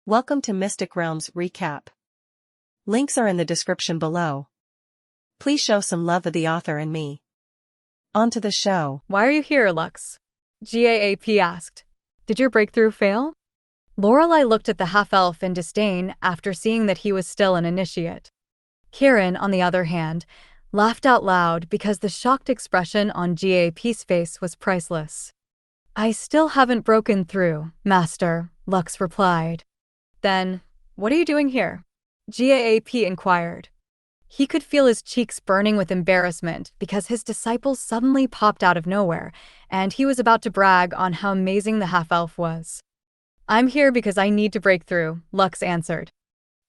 Welcome to Mystic Realms Recap. Links are in the description below. Please show some love of the author and me. On to the show. Why are you here, Lux? GAAP asked. Did your breakthrough fail? Lorelei looked at the half-elf in disdain after seeing that he was still an initiate. Kieran, on the other hand, laughed out loud because the shocked expression on GAP's face was priceless. I still haven't broken through, Master, Lux replied. Then, what are you doing here? GAAP inquired. He could feel his cheeks burning with embarrassment because his disciple suddenly popped out of nowhere, and he was about to brag on how amazing the half-elf was. I'm here because I need to break through, Lux answered.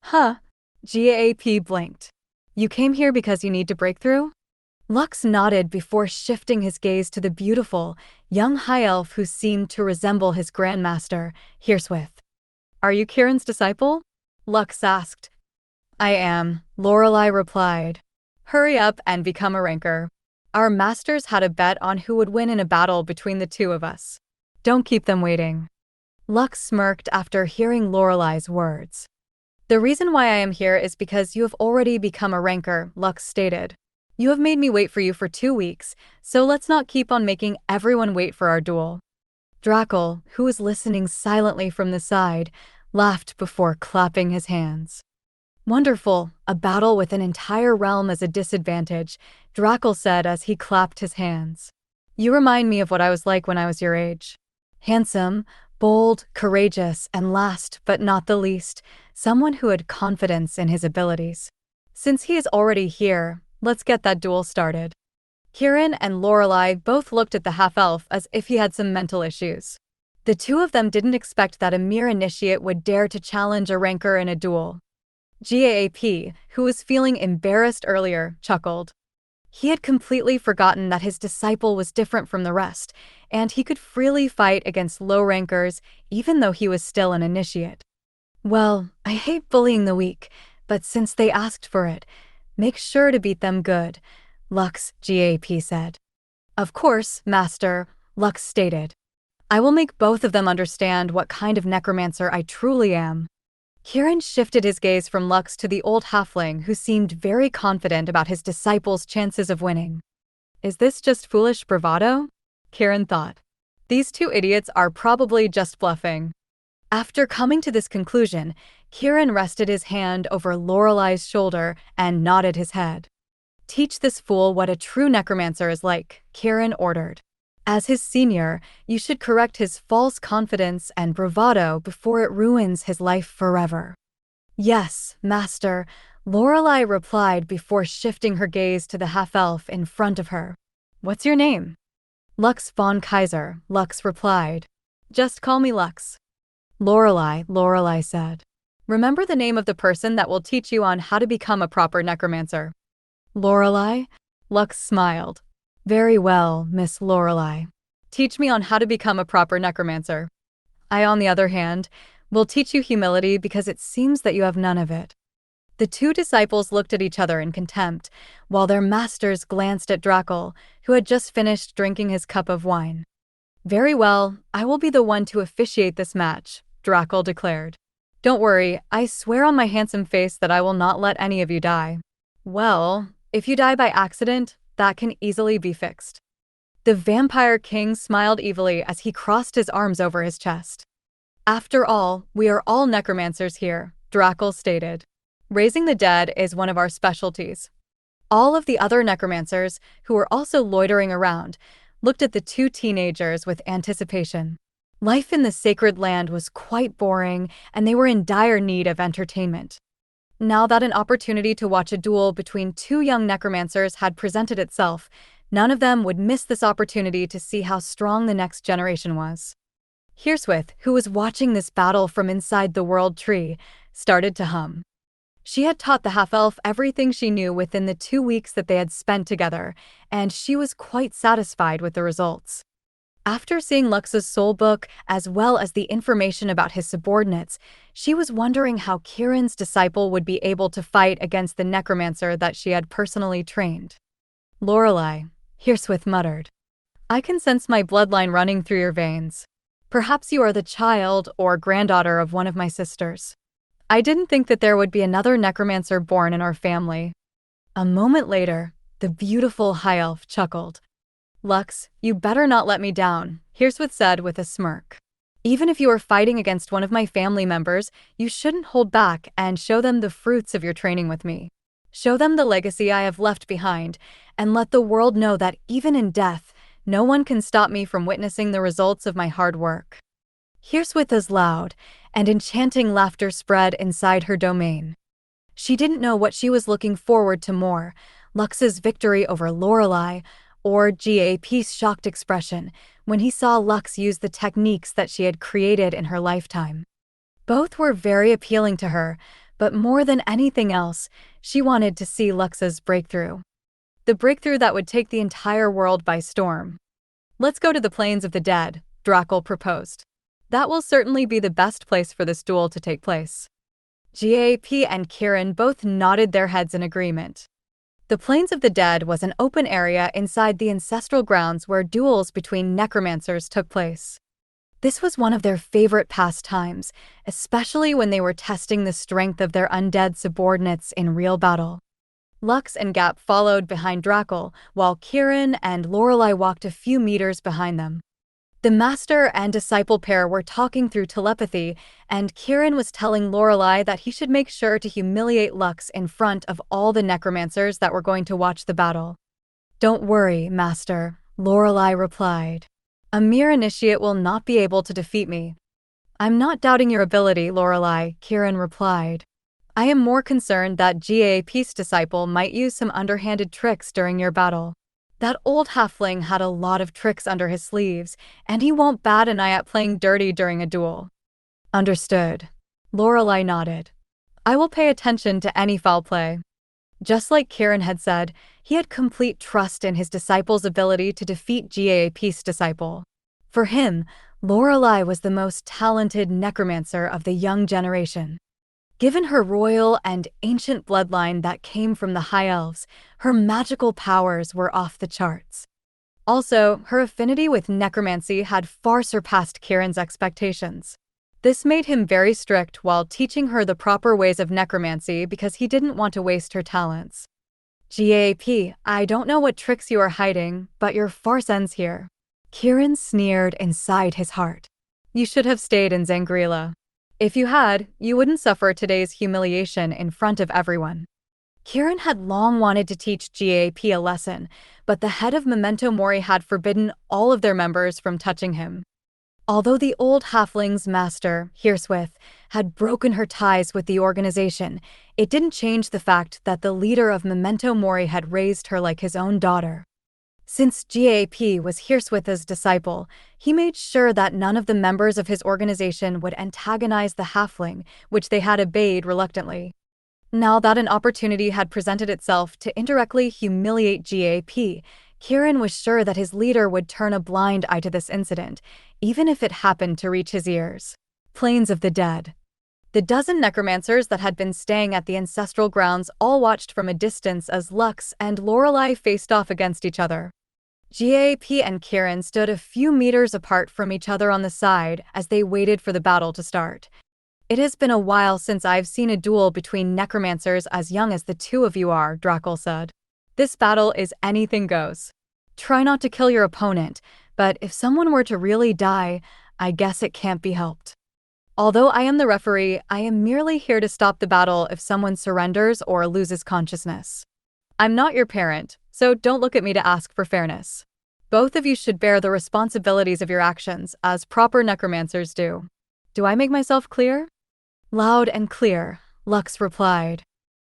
Huh? GAAP blinked. You came here because you need to break through? Lux nodded before shifting his gaze to the beautiful, young high elf who seemed to resemble his grandmaster, Hearswith. Are you Kieran's disciple? Lux asked. I am, Lorelei replied. Hurry up and become a ranker. Our masters had a bet on who would win in a battle between the two of us. Don't keep them waiting. Lux smirked after hearing Lorelei's words. The reason why I am here is because you have already become a ranker, Lux stated. You have made me wait for you for 2 weeks, so let's not keep on making everyone wait for our duel. Drackle, who was listening silently from the side, laughed before clapping his hands. Wonderful, a battle with an entire realm as a disadvantage, Drackle said as he clapped his hands. You remind me of what I was like when I was your age. Handsome, bold, courageous, and last but not the least, someone who had confidence in his abilities. Since he is already here, let's get that duel started. Kieran and Lorelei both looked at the half-elf as if he had some mental issues. The two of them didn't expect that a mere initiate would dare to challenge a ranker in a duel. GAAP, who was feeling embarrassed earlier, chuckled. He had completely forgotten that his disciple was different from the rest, and he could freely fight against low rankers even though he was still an initiate. Well, I hate bullying the weak, but since they asked for it, make sure to beat them good, Lux, GAAP said. Of course, Master, Lux stated. I will make both of them understand what kind of necromancer I truly am. Kieran shifted his gaze from Lux to the old halfling who seemed very confident about his disciple's chances of winning. Is this just foolish bravado? Kieran thought. These two idiots are probably just bluffing. After coming to this conclusion, Kieran rested his hand over Lorelei's shoulder and nodded his head. Teach this fool what a true necromancer is like, Kieran ordered. As his senior, you should correct his false confidence and bravado before it ruins his life forever. Yes, Master, Lorelei replied before shifting her gaze to the half-elf in front of her. What's your name? Lux von Kaiser, Lux replied. Just call me Lux. Lorelei said. Remember the name of the person that will teach you on how to become a proper necromancer. Lorelei? Lux smiled. Very well, Miss Lorelei. Teach me on how to become a proper necromancer. I, on the other hand, will teach you humility because it seems that you have none of it. The two disciples looked at each other in contempt, while their masters glanced at Drackle, who had just finished drinking his cup of wine. Very well, I will be the one to officiate this match, Drackle declared. Don't worry, I swear on my handsome face that I will not let any of you die. Well, if you die by accident, that can easily be fixed. The Vampire King smiled evilly as he crossed his arms over his chest. After all, we are all necromancers here, Drackle stated. Raising the dead is one of our specialties. All of the other necromancers, who were also loitering around, looked at the two teenagers with anticipation. Life in the sacred land was quite boring, and they were in dire need of entertainment. Now that an opportunity to watch a duel between two young necromancers had presented itself, none of them would miss this opportunity to see how strong the next generation was. Hearswith, who was watching this battle from inside the world tree, started to hum. She had taught the half-elf everything she knew within the 2 weeks that they had spent together, and she was quite satisfied with the results. After seeing Lux's soul book, as well as the information about his subordinates, she was wondering how Kieran's disciple would be able to fight against the necromancer that she had personally trained. Lorelei, Hearswith muttered. I can sense my bloodline running through your veins. Perhaps you are the child or granddaughter of one of my sisters. I didn't think that there would be another necromancer born in our family." A moment later, the beautiful high elf chuckled. "Lux, you better not let me down," Hirswith said with a smirk. "Even if you are fighting against one of my family members, you shouldn't hold back and show them the fruits of your training with me. Show them the legacy I have left behind, and let the world know that even in death, no one can stop me from witnessing the results of my hard work." Hirswith was loud, and enchanting laughter spread inside her domain. She didn't know what she was looking forward to more, Lux's victory over Lorelei, or GAP's shocked expression when he saw Lux use the techniques that she had created in her lifetime. Both were very appealing to her, but more than anything else, she wanted to see Lux's breakthrough. The breakthrough that would take the entire world by storm. "Let's go to the Plains of the Dead," Drackle proposed. "That will certainly be the best place for this duel to take place." GAP and Kieran both nodded their heads in agreement. The Plains of the Dead was an open area inside the ancestral grounds where duels between necromancers took place. This was one of their favorite pastimes, especially when they were testing the strength of their undead subordinates in real battle. Lux and Gap followed behind Drackle, while Kieran and Lorelei walked a few meters behind them. The master and disciple pair were talking through telepathy, and Kieran was telling Lorelei that he should make sure to humiliate Lux in front of all the necromancers that were going to watch the battle. "Don't worry, master," Lorelei replied. "A mere initiate will not be able to defeat me." "I'm not doubting your ability, Lorelei," Kieran replied. "I am more concerned that GAP's disciple might use some underhanded tricks during your battle. That old halfling had a lot of tricks under his sleeves, and he won't bat an eye at playing dirty during a duel." "Understood." Lorelei nodded. "I will pay attention to any foul play." Just like Kieran had said, he had complete trust in his disciple's ability to defeat GAP's disciple. For him, Lorelei was the most talented necromancer of the young generation. Given her royal and ancient bloodline that came from the High Elves, her magical powers were off the charts. Also, her affinity with necromancy had far surpassed Kieran's expectations. This made him very strict while teaching her the proper ways of necromancy because he didn't want to waste her talents. "GAP, I don't know what tricks you are hiding, but your farce ends here." Kieran sneered inside his heart. "You should have stayed in Zangrila. If you had, you wouldn't suffer today's humiliation in front of everyone." Kieran had long wanted to teach GAP a lesson, but the head of Memento Mori had forbidden all of their members from touching him. Although the old halfling's master, Hirswith, had broken her ties with the organization, it didn't change the fact that the leader of Memento Mori had raised her like his own daughter. Since GAP was Hirswith's disciple, he made sure that none of the members of his organization would antagonize the halfling, which they had obeyed reluctantly. Now that an opportunity had presented itself to indirectly humiliate GAP, Kieran was sure that his leader would turn a blind eye to this incident, even if it happened to reach his ears. Plains of the Dead. The dozen necromancers that had been staying at the ancestral grounds all watched from a distance as Lux and Lorelei faced off against each other. GAP and Kieran stood a few meters apart from each other on the side as they waited for the battle to start. "It has been a while since I've seen a duel between necromancers as young as the two of you are," Drackle said. "This battle is anything goes. Try not to kill your opponent, but if someone were to really die, I guess it can't be helped. Although I am the referee, I am merely here to stop the battle if someone surrenders or loses consciousness. I'm not your parent, so don't look at me to ask for fairness. Both of you should bear the responsibilities of your actions, as proper necromancers do. Do I make myself clear?" "Loud and clear," Lux replied.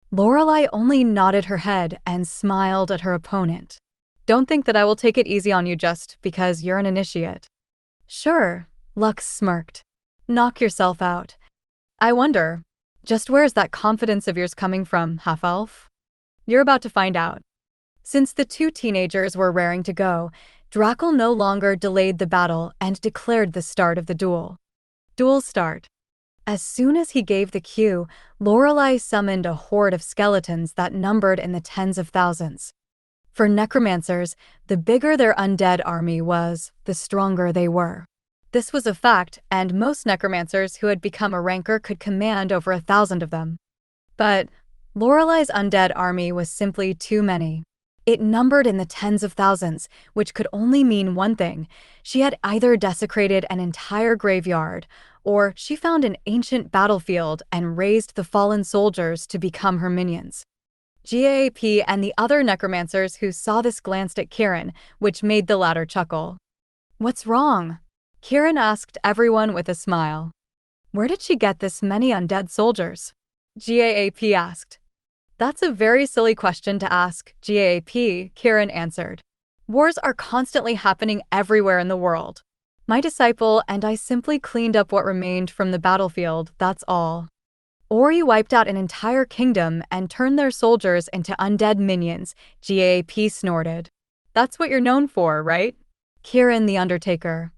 Lorelei only nodded her head and smiled at her opponent. "Don't think that I will take it easy on you just because you're an initiate." "Sure," Lux smirked. "Knock yourself out." "I wonder, just where is that confidence of yours coming from, half-elf?" "You're about to find out." Since the two teenagers were raring to go, Drackle no longer delayed the battle and declared the start of the duel. Duel start. As soon as he gave the cue, Lorelei summoned a horde of skeletons that numbered in the tens of thousands. For necromancers, the bigger their undead army was, the stronger they were. This was a fact, and most necromancers who had become a ranker could command over 1,000 of them. But Lorelai's undead army was simply too many. It numbered in the tens of thousands, which could only mean one thing. She had either desecrated an entire graveyard, or she found an ancient battlefield and raised the fallen soldiers to become her minions. GAAP and the other necromancers who saw this glanced at Kieran, which made the latter chuckle. "What's wrong?" Kieran asked everyone with a smile. "Where did she get this many undead soldiers?" GAAP asked. "That's a very silly question to ask, GAAP," Kieran answered. "Wars are constantly happening everywhere in the world. My disciple and I simply cleaned up what remained from the battlefield, that's all." "Or you wiped out an entire kingdom and turned their soldiers into undead minions," GAAP snorted. "That's what you're known for, right?" Kieran the Undertaker.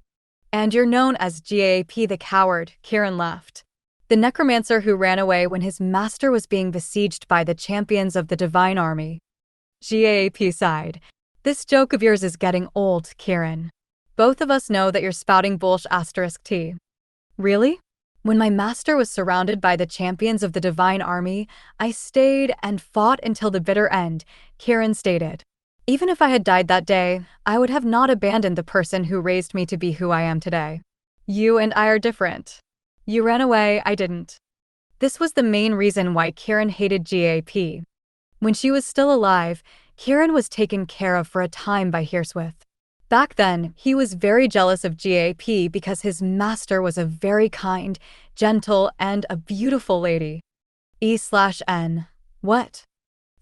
"And you're known as GAAP the Coward," Kieran laughed. "The necromancer who ran away when his master was being besieged by the champions of the Divine Army." GAAP sighed. "This joke of yours is getting old, Kieran. Both of us know that you're spouting *T. Really? When my master was surrounded by the champions of the Divine Army, I stayed and fought until the bitter end," Kieran stated. "Even if I had died that day, I would have not abandoned the person who raised me to be who I am today. You and I are different. You ran away, I didn't." This was the main reason why Kieran hated GAAP. When she was still alive, Kieran was taken care of for a time by Hirswith. Back then, he was very jealous of GAAP because his master was a very kind, gentle, and a beautiful lady. E/N. What?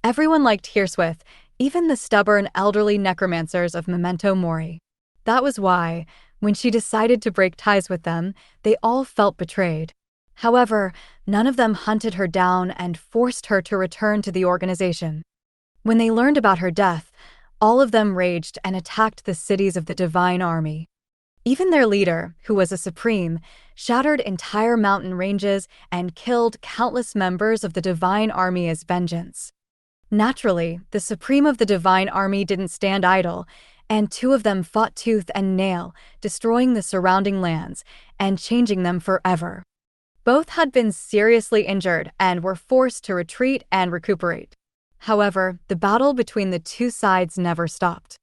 Everyone liked Hirswith, even the stubborn elderly necromancers of Memento Mori. That was why, when she decided to break ties with them, they all felt betrayed. However, none of them hunted her down and forced her to return to the organization. When they learned about her death, all of them raged and attacked the cities of the Divine Army. Even their leader, who was a supreme, shattered entire mountain ranges and killed countless members of the Divine Army as vengeance. Naturally, the Supreme of the Divine Army didn't stand idle, and 2 of them fought tooth and nail, destroying the surrounding lands and changing them forever. Both had been seriously injured and were forced to retreat and recuperate. However, the battle between the 2 sides never stopped.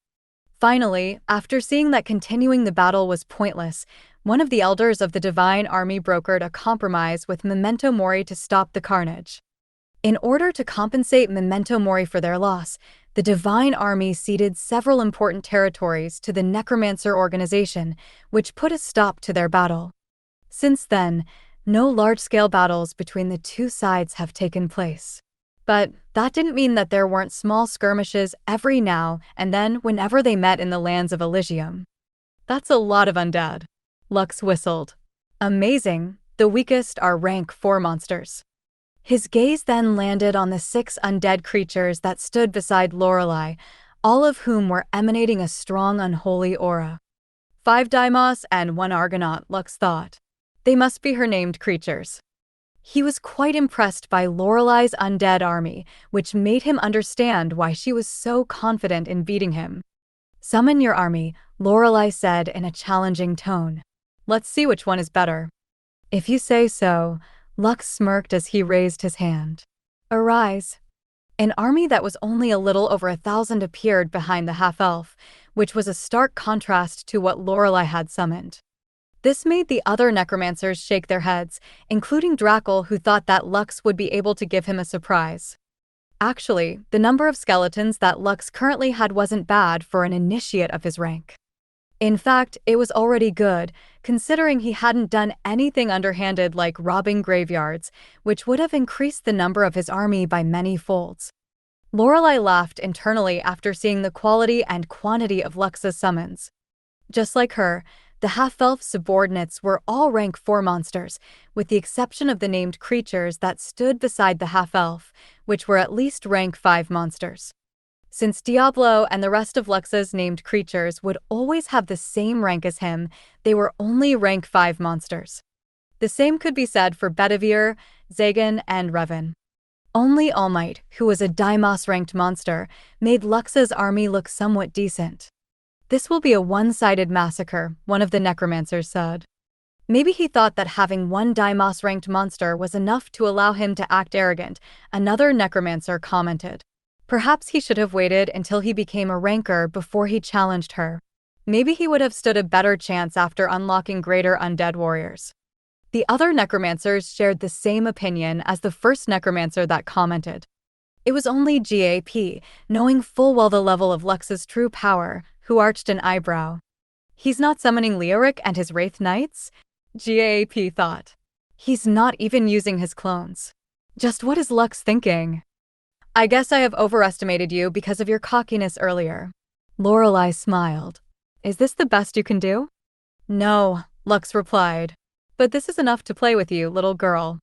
Finally, after seeing that continuing the battle was pointless, one of the elders of the Divine Army brokered a compromise with Memento Mori to stop the carnage. In order to compensate Memento Mori for their loss, the Divine Army ceded several important territories to the Necromancer organization, which put a stop to their battle. Since then, no large-scale battles between the 2 sides have taken place. But that didn't mean that there weren't small skirmishes every now and then whenever they met in the lands of Elysium. "That's a lot of undead," Lux whistled. "Amazing, the weakest are rank 4 monsters." His gaze then landed on the 6 undead creatures that stood beside Lorelai, all of whom were emanating a strong unholy aura. 5 Daimos and 1 Argonaut, Lux thought. They must be her named creatures. He was quite impressed by Lorelai's undead army, which made him understand why she was so confident in beating him. "Summon your army," Lorelai said in a challenging tone. "Let's see which one is better." "If you say so," Lux smirked as he raised his hand. "Arise." An army that was only a little over 1,000 appeared behind the half-elf, which was a stark contrast to what Lorelai had summoned. This made the other necromancers shake their heads, including Drackle, who thought that Lux would be able to give him a surprise. Actually, the number of skeletons that Lux currently had wasn't bad for an initiate of his rank. In fact, it was already good, considering he hadn't done anything underhanded like robbing graveyards, which would have increased the number of his army by many folds. Lorelai laughed internally after seeing the quality and quantity of Lux's summons. Just like her, the half-elf subordinates were all rank 4 monsters, with the exception of the named creatures that stood beside the half-elf, which were at least rank 5 monsters. Since Diablo and the rest of Lux's named creatures would always have the same rank as him, they were only rank 5 monsters. The same could be said for Bedivere, Zagan, and Revan. Only All Might, who was a Daimos-ranked monster, made Lux's army look somewhat decent. "This will be a one-sided massacre," one of the necromancers said. Maybe he thought that having one Deimos-ranked monster was enough to allow him to act arrogant, another necromancer commented. Perhaps he should have waited until he became a ranker before he challenged her. Maybe he would have stood a better chance after unlocking greater undead warriors. The other necromancers shared the same opinion as the first necromancer that commented. It was only GAP, knowing full well the level of Lux's true power, who arched an eyebrow. He's not summoning Leoric and his Wraith Knights? GAP thought. He's not even using his clones. Just what is Lux thinking? I guess I have overestimated you because of your cockiness earlier. Lorelei smiled. Is this the best you can do? No, Lux replied. But this is enough to play with you, little girl.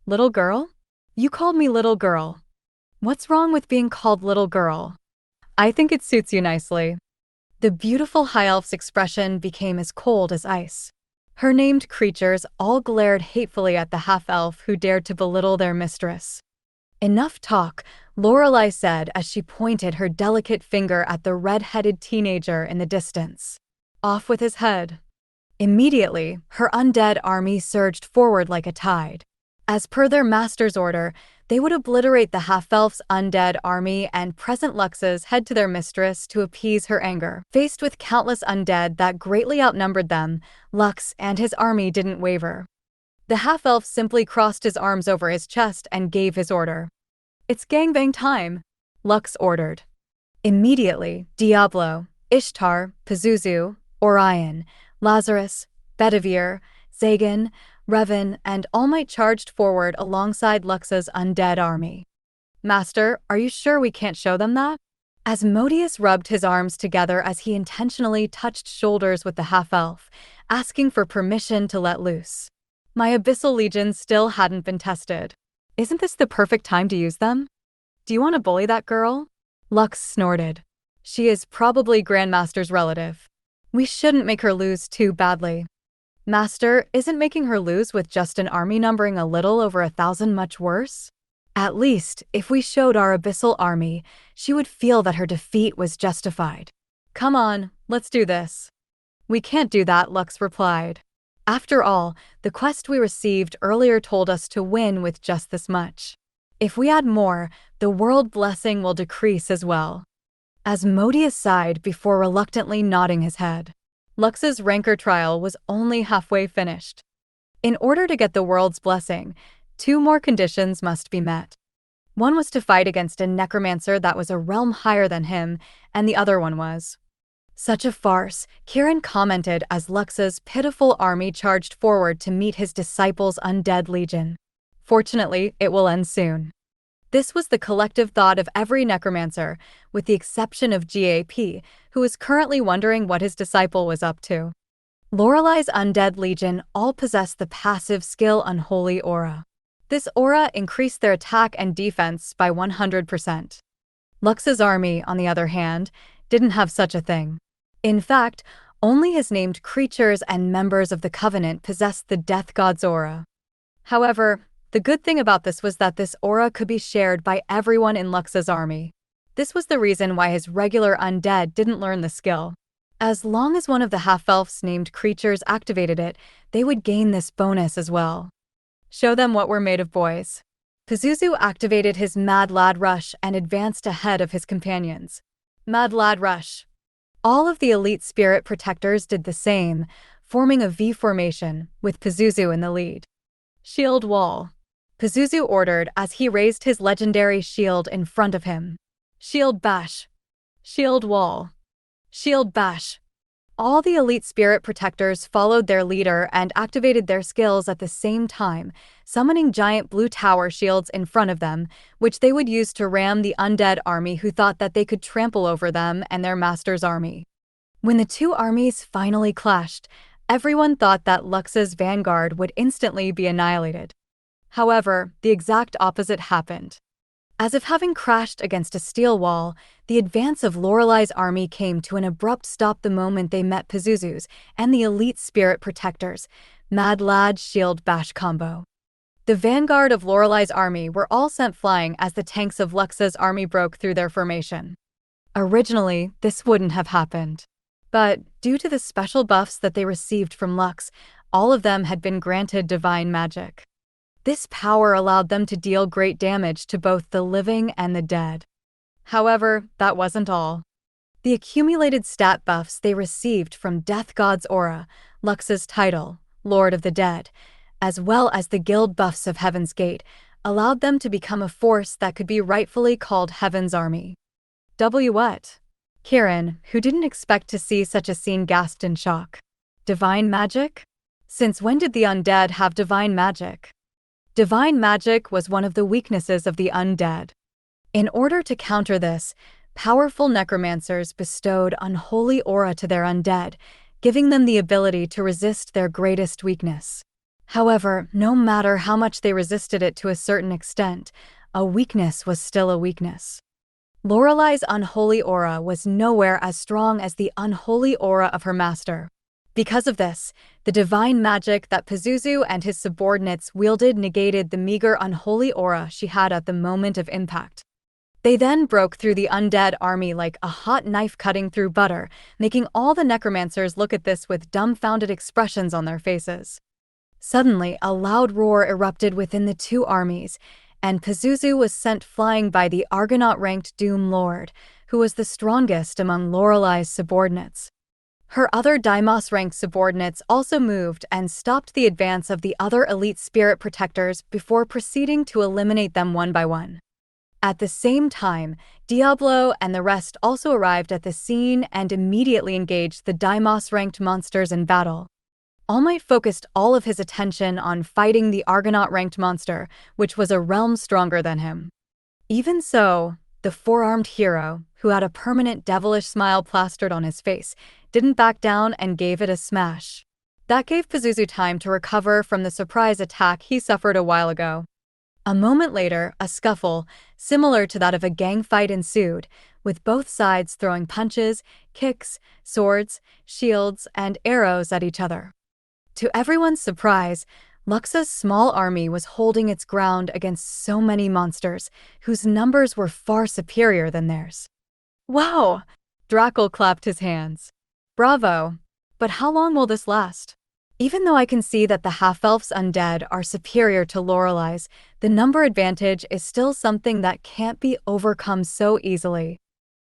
Little girl? You called me little girl. What's wrong with being called little girl? I think it suits you nicely. The beautiful high elf's expression became as cold as ice. Her named creatures all glared hatefully at the half-elf who dared to belittle their mistress. Enough talk, Lorelei said as she pointed her delicate finger at the red-headed teenager in the distance. Off with his head. Immediately, her undead army surged forward like a tide. As per their master's order, they would obliterate the half-elf's undead army and present Lux's head to their mistress to appease her anger. Faced with countless undead that greatly outnumbered them, Lux and his army didn't waver. The half-elf simply crossed his arms over his chest and gave his order. It's gangbang time, Lux ordered. Immediately, Diablo, Ishtar, Pazuzu, Orion, Lazarus, Bedivere, Zagan, Revan, and All Might charged forward alongside Lux's undead army. Master, are you sure we can't show them that? Asmodeus rubbed his arms together as he intentionally touched shoulders with the half-elf, asking for permission to let loose. My Abyssal Legions still hadn't been tested. Isn't this the perfect time to use them? Do you want to bully that girl? Lux snorted. She is probably Grandmaster's relative. We shouldn't make her lose too badly. Master, isn't making her lose with just an army numbering a little over 1,000 much worse? At least, if we showed our Abyssal army, she would feel that her defeat was justified. Come on, let's do this. We can't do that, Lux replied. After all, the quest we received earlier told us to win with just this much. If we add more, the world blessing will decrease as well. Asmodeus sighed before reluctantly nodding his head. Lux's rancor trial was only halfway finished. In order to get the world's blessing, 2 more conditions must be met. One was to fight against a necromancer that was a realm higher than him, and the other one was. Such a farce, Kieran commented as Lux's pitiful army charged forward to meet his disciples' undead legion. Fortunately, it will end soon. This was the collective thought of every necromancer, with the exception of GAP, who was currently wondering what his disciple was up to. Lorelei's undead legion all possessed the passive skill Unholy Aura. This aura increased their attack and defense by 100%. Lux's army, on the other hand, didn't have such a thing. In fact, only his named creatures and members of the Covenant possessed the Death God's aura. However, the good thing about this was that this aura could be shared by everyone in Lux's army. This was the reason why his regular undead didn't learn the skill. As long as one of the half-elf's named creatures activated it, they would gain this bonus as well. Show them what we're made of, boys. Pazuzu activated his Mad Lad Rush and advanced ahead of his companions. Mad Lad Rush. All of the elite spirit protectors did the same, forming a V formation, with Pazuzu in the lead. Shield Wall. Pazuzu ordered as he raised his legendary shield in front of him. Shield Bash. Shield Wall. Shield Bash. All the elite spirit protectors followed their leader and activated their skills at the same time, summoning giant blue tower shields in front of them, which they would use to ram the undead army who thought that they could trample over them and their master's army. When the 2 armies finally clashed, everyone thought that Lux's vanguard would instantly be annihilated. However, the exact opposite happened. As if having crashed against a steel wall, the advance of Lorelei's army came to an abrupt stop the moment they met Pazuzu's and the elite spirit protectors, Mad Lad Shield Bash combo. The vanguard of Lorelei's army were all sent flying as the tanks of Lux's army broke through their formation. Originally, this wouldn't have happened. But due to the special buffs that they received from Lux, all of them had been granted divine magic. This power allowed them to deal great damage to both the living and the dead. However, that wasn't all. The accumulated stat buffs they received from Death God's aura, Lux's title, Lord of the Dead, as well as the guild buffs of Heaven's Gate, allowed them to become a force that could be rightfully called Heaven's Army. What? Kieran, who didn't expect to see such a scene, gasped in shock. Divine magic? Since when did the undead have divine magic? Divine magic was one of the weaknesses of the undead. In order to counter this, powerful necromancers bestowed unholy aura to their undead, giving them the ability to resist their greatest weakness. However, no matter how much they resisted it to a certain extent, a weakness was still a weakness. Lorelai's unholy aura was nowhere as strong as the unholy aura of her master. Because of this, the divine magic that Pazuzu and his subordinates wielded negated the meager unholy aura she had at the moment of impact. They then broke through the undead army like a hot knife cutting through butter, making all the necromancers look at this with dumbfounded expressions on their faces. Suddenly, a loud roar erupted within the two armies, and Pazuzu was sent flying by the Argonaut-ranked Doom Lord, who was the strongest among Lorelai's subordinates. Her other Deimos-ranked subordinates also moved and stopped the advance of the other elite spirit protectors before proceeding to eliminate them one by one. At the same time, Diablo and the rest also arrived at the scene and immediately engaged the Deimos-ranked monsters in battle. All Might focused all of his attention on fighting the Argonaut-ranked monster, which was a realm stronger than him. Even so, the four-armed hero, who had a permanent devilish smile plastered on his face, didn't back down and gave it a smash. That gave Pazuzu time to recover from the surprise attack he suffered a while ago. A moment later, a scuffle, similar to that of a gang fight, ensued, with both sides throwing punches, kicks, swords, shields, and arrows at each other. To everyone's surprise, Luxa's small army was holding its ground against so many monsters, whose numbers were far superior than theirs. Wow! Drackle clapped his hands. Bravo! But how long will this last? Even though I can see that the half-elves undead are superior to Lorelai's, the number advantage is still something that can't be overcome so easily.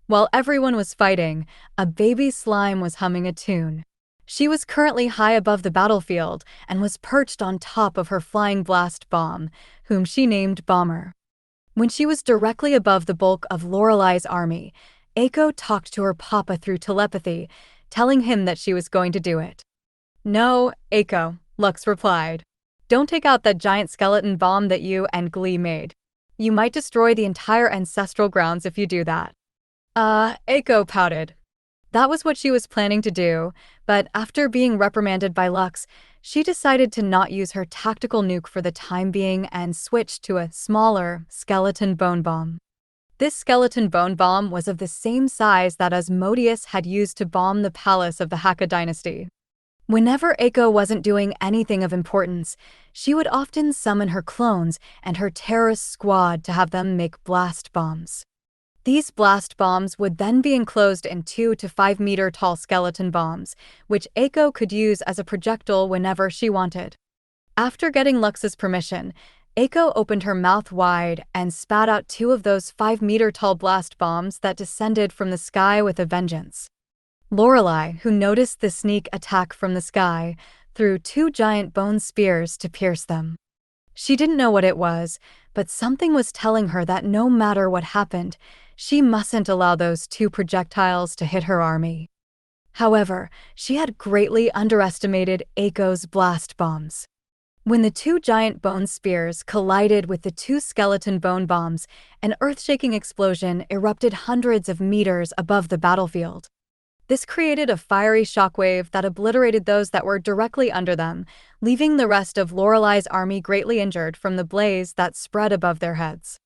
While everyone was fighting, a baby slime was humming a tune. She was currently high above the battlefield and was perched on top of her flying blast bomb, whom she named Bomber. When she was directly above the bulk of Lorelai's army, Eiko talked to her papa through telepathy, telling him that she was going to do it. No, Eiko, Lux replied. Don't take out that giant skeleton bomb that you and Glee made. You might destroy the entire ancestral grounds if you do that. Eiko pouted. That was what she was planning to do, but after being reprimanded by Lux, she decided to not use her tactical nuke for the time being and switched to a smaller skeleton bone bomb. This skeleton bone bomb was of the same size that Asmodeus had used to bomb the palace of the Hakka dynasty. Whenever Eiko wasn't doing anything of importance, she would often summon her clones and her terrorist squad to have them make blast bombs. These blast bombs would then be enclosed in 2 to 5 meter tall skeleton bombs, which Eiko could use as a projectile whenever she wanted. After getting Lux's permission, Eiko opened her mouth wide and spat out 2 of those 5 meter tall blast bombs that descended from the sky with a vengeance. Lorelai, who noticed the sneak attack from the sky, threw 2 giant bone spears to pierce them. She didn't know what it was, but something was telling her that no matter what happened, she mustn't allow those 2 projectiles to hit her army. However, she had greatly underestimated Eiko's blast bombs. When the 2 giant bone spears collided with the 2 skeleton bone bombs, an earth-shaking explosion erupted hundreds of meters above the battlefield. This created a fiery shockwave that obliterated those that were directly under them, leaving the rest of Lorelai's army greatly injured from the blaze that spread above their heads.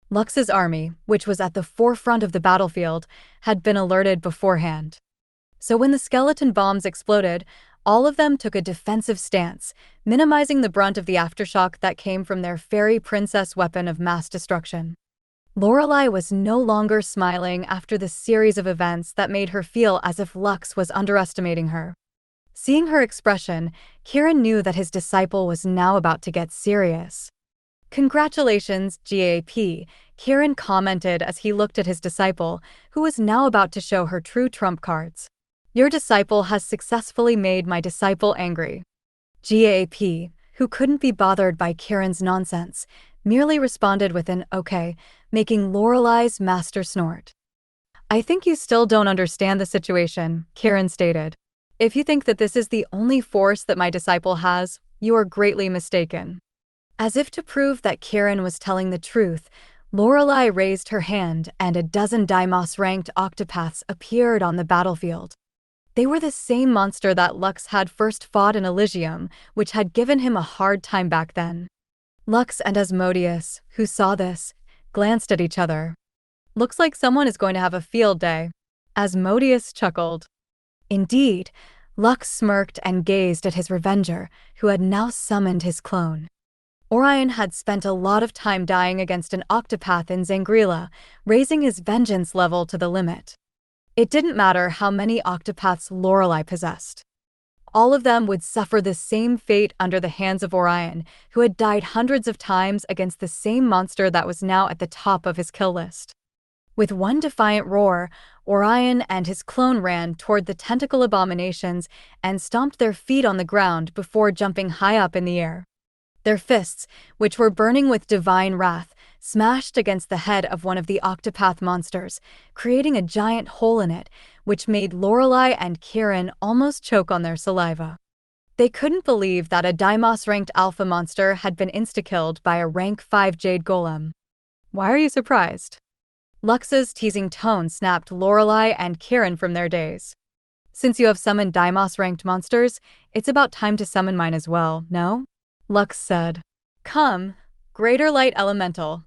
Lux's army, which was at the forefront of the battlefield, had been alerted beforehand. So when the skeleton bombs exploded, all of them took a defensive stance, minimizing the brunt of the aftershock that came from their fairy princess weapon of mass destruction. Lorelai was no longer smiling after the series of events that made her feel as if Lux was underestimating her. Seeing her expression, Kieran knew that his disciple was now about to get serious. "Congratulations, GAP," Kieran commented as he looked at his disciple, who was now about to show her true trump cards. "Your disciple has successfully made my disciple angry." GAP, who couldn't be bothered by Kieran's nonsense, merely responded with an "okay," making Lorelai's master snort. "I think you still don't understand the situation," Kieran stated. "If you think that this is the only force that my disciple has, you are greatly mistaken." As if to prove that Kieran was telling the truth, Lorelai raised her hand and a dozen Deimos-ranked octopaths appeared on the battlefield. They were the same monster that Lux had first fought in Elysium, which had given him a hard time back then. Lux and Asmodeus, who saw this, glanced at each other. "Looks like someone is going to have a field day." Asmodeus chuckled. Indeed, Lux smirked and gazed at his revenger, who had now summoned his clone. Orion had spent a lot of time dying against an octopath in Zangrila, raising his vengeance level to the limit. It didn't matter how many octopaths Lorelai possessed. All of them would suffer the same fate under the hands of Orion, who had died hundreds of times against the same monster that was now at the top of his kill list. With one defiant roar, Orion and his clone ran toward the tentacle abominations and stomped their feet on the ground before jumping high up in the air. Their fists, which were burning with divine wrath, smashed against the head of one of the octopath monsters, creating a giant hole in it, which made Lorelai and Kieran almost choke on their saliva. They couldn't believe that a Deimos-ranked alpha monster had been insta-killed by a rank 5 Jade Golem. "Why are you surprised?" Lux's teasing tone snapped Lorelai and Kieran from their daze. "Since you have summoned Deimos-ranked monsters, it's about time to summon mine as well, no?" Lux said. "Come, Greater Light Elemental."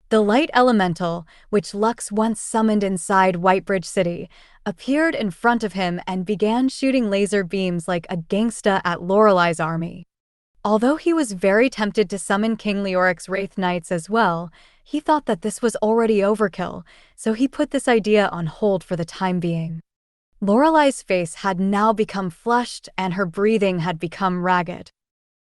The Light Elemental, which Lux once summoned inside Whitebridge City, appeared in front of him and began shooting laser beams like a gangsta at Lorelai's army. Although he was very tempted to summon King Leoric's Wraith Knights as well, he thought that this was already overkill, so he put this idea on hold for the time being. Lorelai's face had now become flushed and her breathing had become ragged.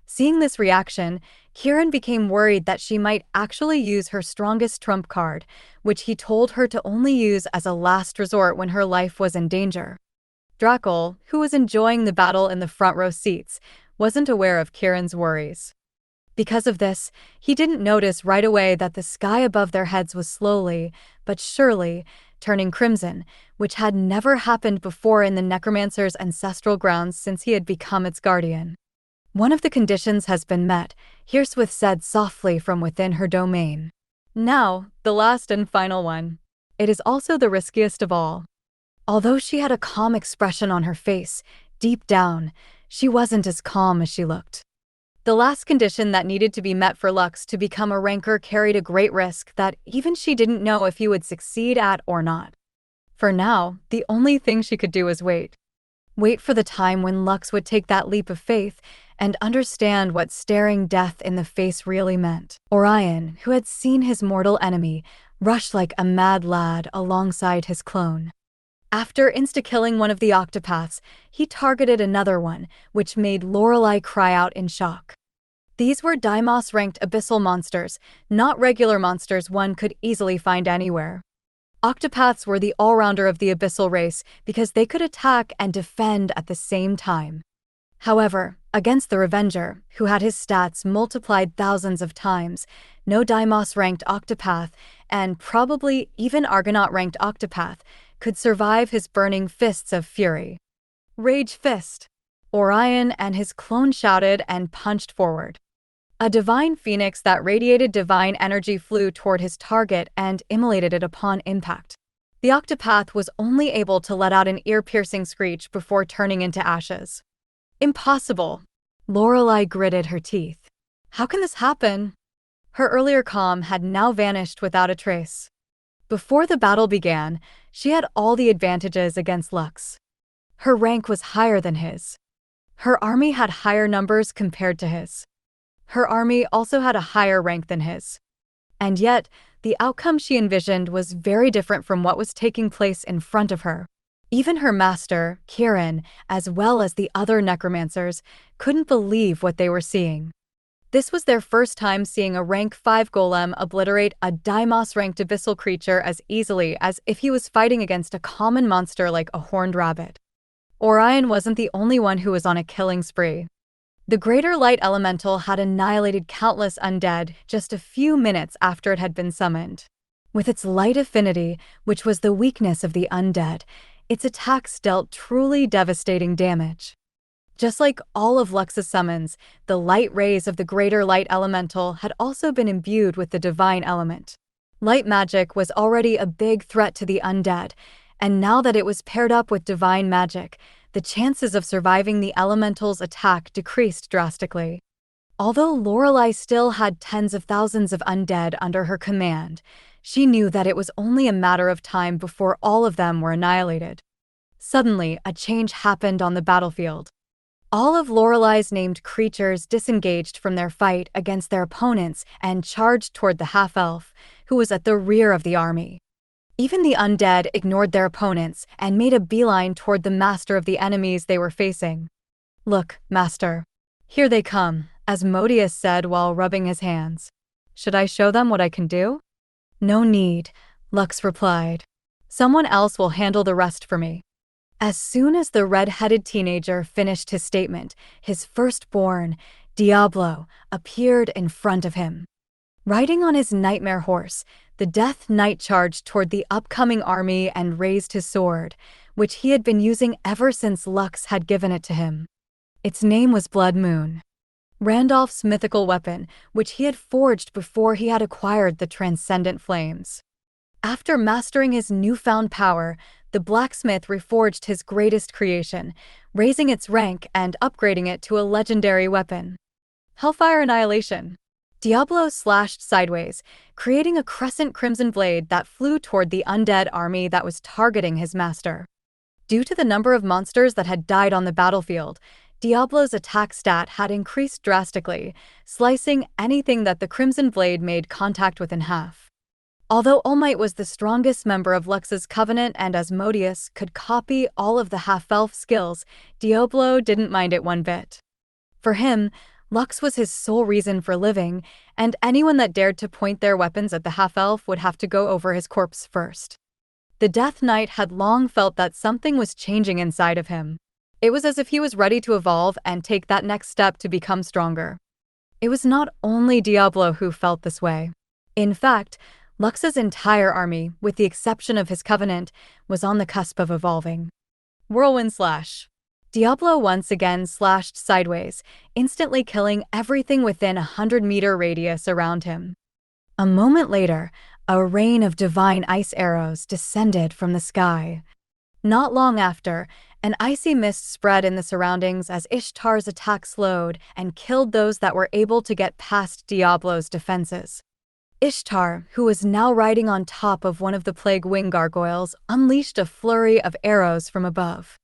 Seeing this reaction, Kieran became worried that she might actually use her strongest trump card, which he told her to only use as a last resort when her life was in danger. Drackle, who was enjoying the battle in the front row seats, wasn't aware of Kieran's worries. Because of this, he didn't notice right away that the sky above their heads was slowly, but surely, turning crimson, which had never happened before in the Necromancer's ancestral grounds since he had become its guardian. "One of the conditions has been met," Hirswith said softly from within her domain. "Now, the last and final one. It is also the riskiest of all." Although she had a calm expression on her face, deep down, she wasn't as calm as she looked. The last condition that needed to be met for Lux to become a ranker carried a great risk that even she didn't know if he would succeed at or not. For now, the only thing she could do was wait. Wait for the time when Lux would take that leap of faith and understand what staring death in the face really meant. Orion, who had seen his mortal enemy, rushed like a mad lad alongside his clone. After insta-killing one of the octopaths, he targeted another one, which made Lorelai cry out in shock. These were Deimos-ranked abyssal monsters, not regular monsters one could easily find anywhere. Octopaths were the all-rounder of the abyssal race because they could attack and defend at the same time. However, against the Revenger, who had his stats multiplied thousands of times, no Deimos-ranked octopath, and probably even Argonaut-ranked octopath, could survive his burning fists of fury. "Rage Fist!" Orion and his clone shouted and punched forward. A divine phoenix that radiated divine energy flew toward his target and immolated it upon impact. The octopath was only able to let out an ear-piercing screech before turning into ashes. "Impossible!" Lorelai gritted her teeth. How can this happen? Her earlier calm had now vanished without a trace. Before the battle began, she had all the advantages against Lux. Her rank was higher than his. Her army had higher numbers compared to his. Her army also had a higher rank than his. And yet, the outcome she envisioned was very different from what was taking place in front of her. Even her master, Kirin, as well as the other necromancers, couldn't believe what they were seeing. This was their first time seeing a rank 5 golem obliterate a Daimos-ranked abyssal creature as easily as if he was fighting against a common monster like a horned rabbit. Orion wasn't the only one who was on a killing spree. The greater light elemental had annihilated countless undead just a few minutes after it had been summoned. With its light affinity, which was the weakness of the undead, its attacks dealt truly devastating damage. Just like all of Lux's summons, the light rays of the greater light elemental had also been imbued with the divine element. Light magic was already a big threat to the undead, and now that it was paired up with divine magic, the chances of surviving the elemental's attack decreased drastically. Although Lorelei still had tens of thousands of undead under her command, she knew that it was only a matter of time before all of them were annihilated. Suddenly, a change happened on the battlefield. All of Lorelei's named creatures disengaged from their fight against their opponents and charged toward the half-elf, who was at the rear of the army. Even the undead ignored their opponents and made a beeline toward the master of the enemies they were facing. "Look, master. Here they come," Asmodeus said while rubbing his hands. "Should I show them what I can do?" "No need," Lux replied. "Someone else will handle the rest for me." As soon as the red-headed teenager finished his statement, his firstborn, Diablo, appeared in front of him. Riding on his nightmare horse, the Death Knight charged toward the upcoming army and raised his sword, which he had been using ever since Lux had given it to him. Its name was Blood Moon, Randolph's mythical weapon, which he had forged before he had acquired the Transcendent Flames. After mastering his newfound power, the blacksmith reforged his greatest creation, raising its rank and upgrading it to a legendary weapon. Hellfire Annihilation. Diablo slashed sideways, creating a crescent crimson blade that flew toward the undead army that was targeting his master. Due to the number of monsters that had died on the battlefield, Diablo's attack stat had increased drastically, slicing anything that the crimson blade made contact with in half. Although All Might was the strongest member of Lux's covenant and Asmodeus could copy all of the half-elf skills, Diablo didn't mind it one bit. For him, Lux was his sole reason for living, and anyone that dared to point their weapons at the half-elf would have to go over his corpse first. The Death Knight had long felt that something was changing inside of him. It was as if he was ready to evolve and take that next step to become stronger. It was not only Diablo who felt this way. In fact, Lux's entire army, with the exception of his covenant, was on the cusp of evolving. Whirlwind Slash. Diablo once again slashed sideways, instantly killing everything within a 100-meter radius around him. A moment later, a rain of divine ice arrows descended from the sky. Not long after, an icy mist spread in the surroundings as Ishtar's attack slowed and killed those that were able to get past Diablo's defenses. Ishtar, who was now riding on top of one of the plague wing gargoyles, unleashed a flurry of arrows from above.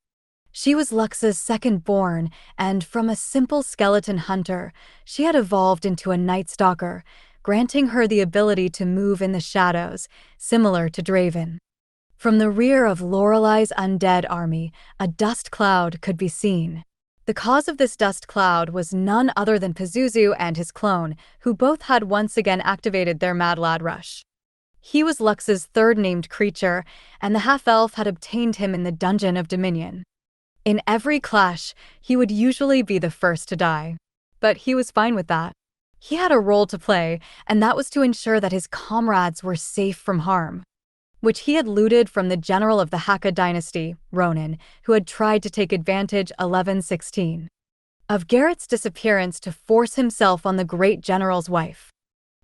She was Lux's second-born, and from a simple skeleton hunter, she had evolved into a Night Stalker, granting her the ability to move in the shadows, similar to Draven. From the rear of Lorelei's undead army, a dust cloud could be seen. The cause of this dust cloud was none other than Pazuzu and his clone, who both had once again activated their Mad Lad Rush. He was Lux's third named creature, and the half-elf had obtained him in the Dungeon of Dominion. In every clash, he would usually be the first to die. But he was fine with that. He had a role to play, and that was to ensure that his comrades were safe from harm, which he had looted from the general of the Hakka dynasty, Ronan, who had tried to take advantage 1116 of Garrett's disappearance to force himself on the great general's wife.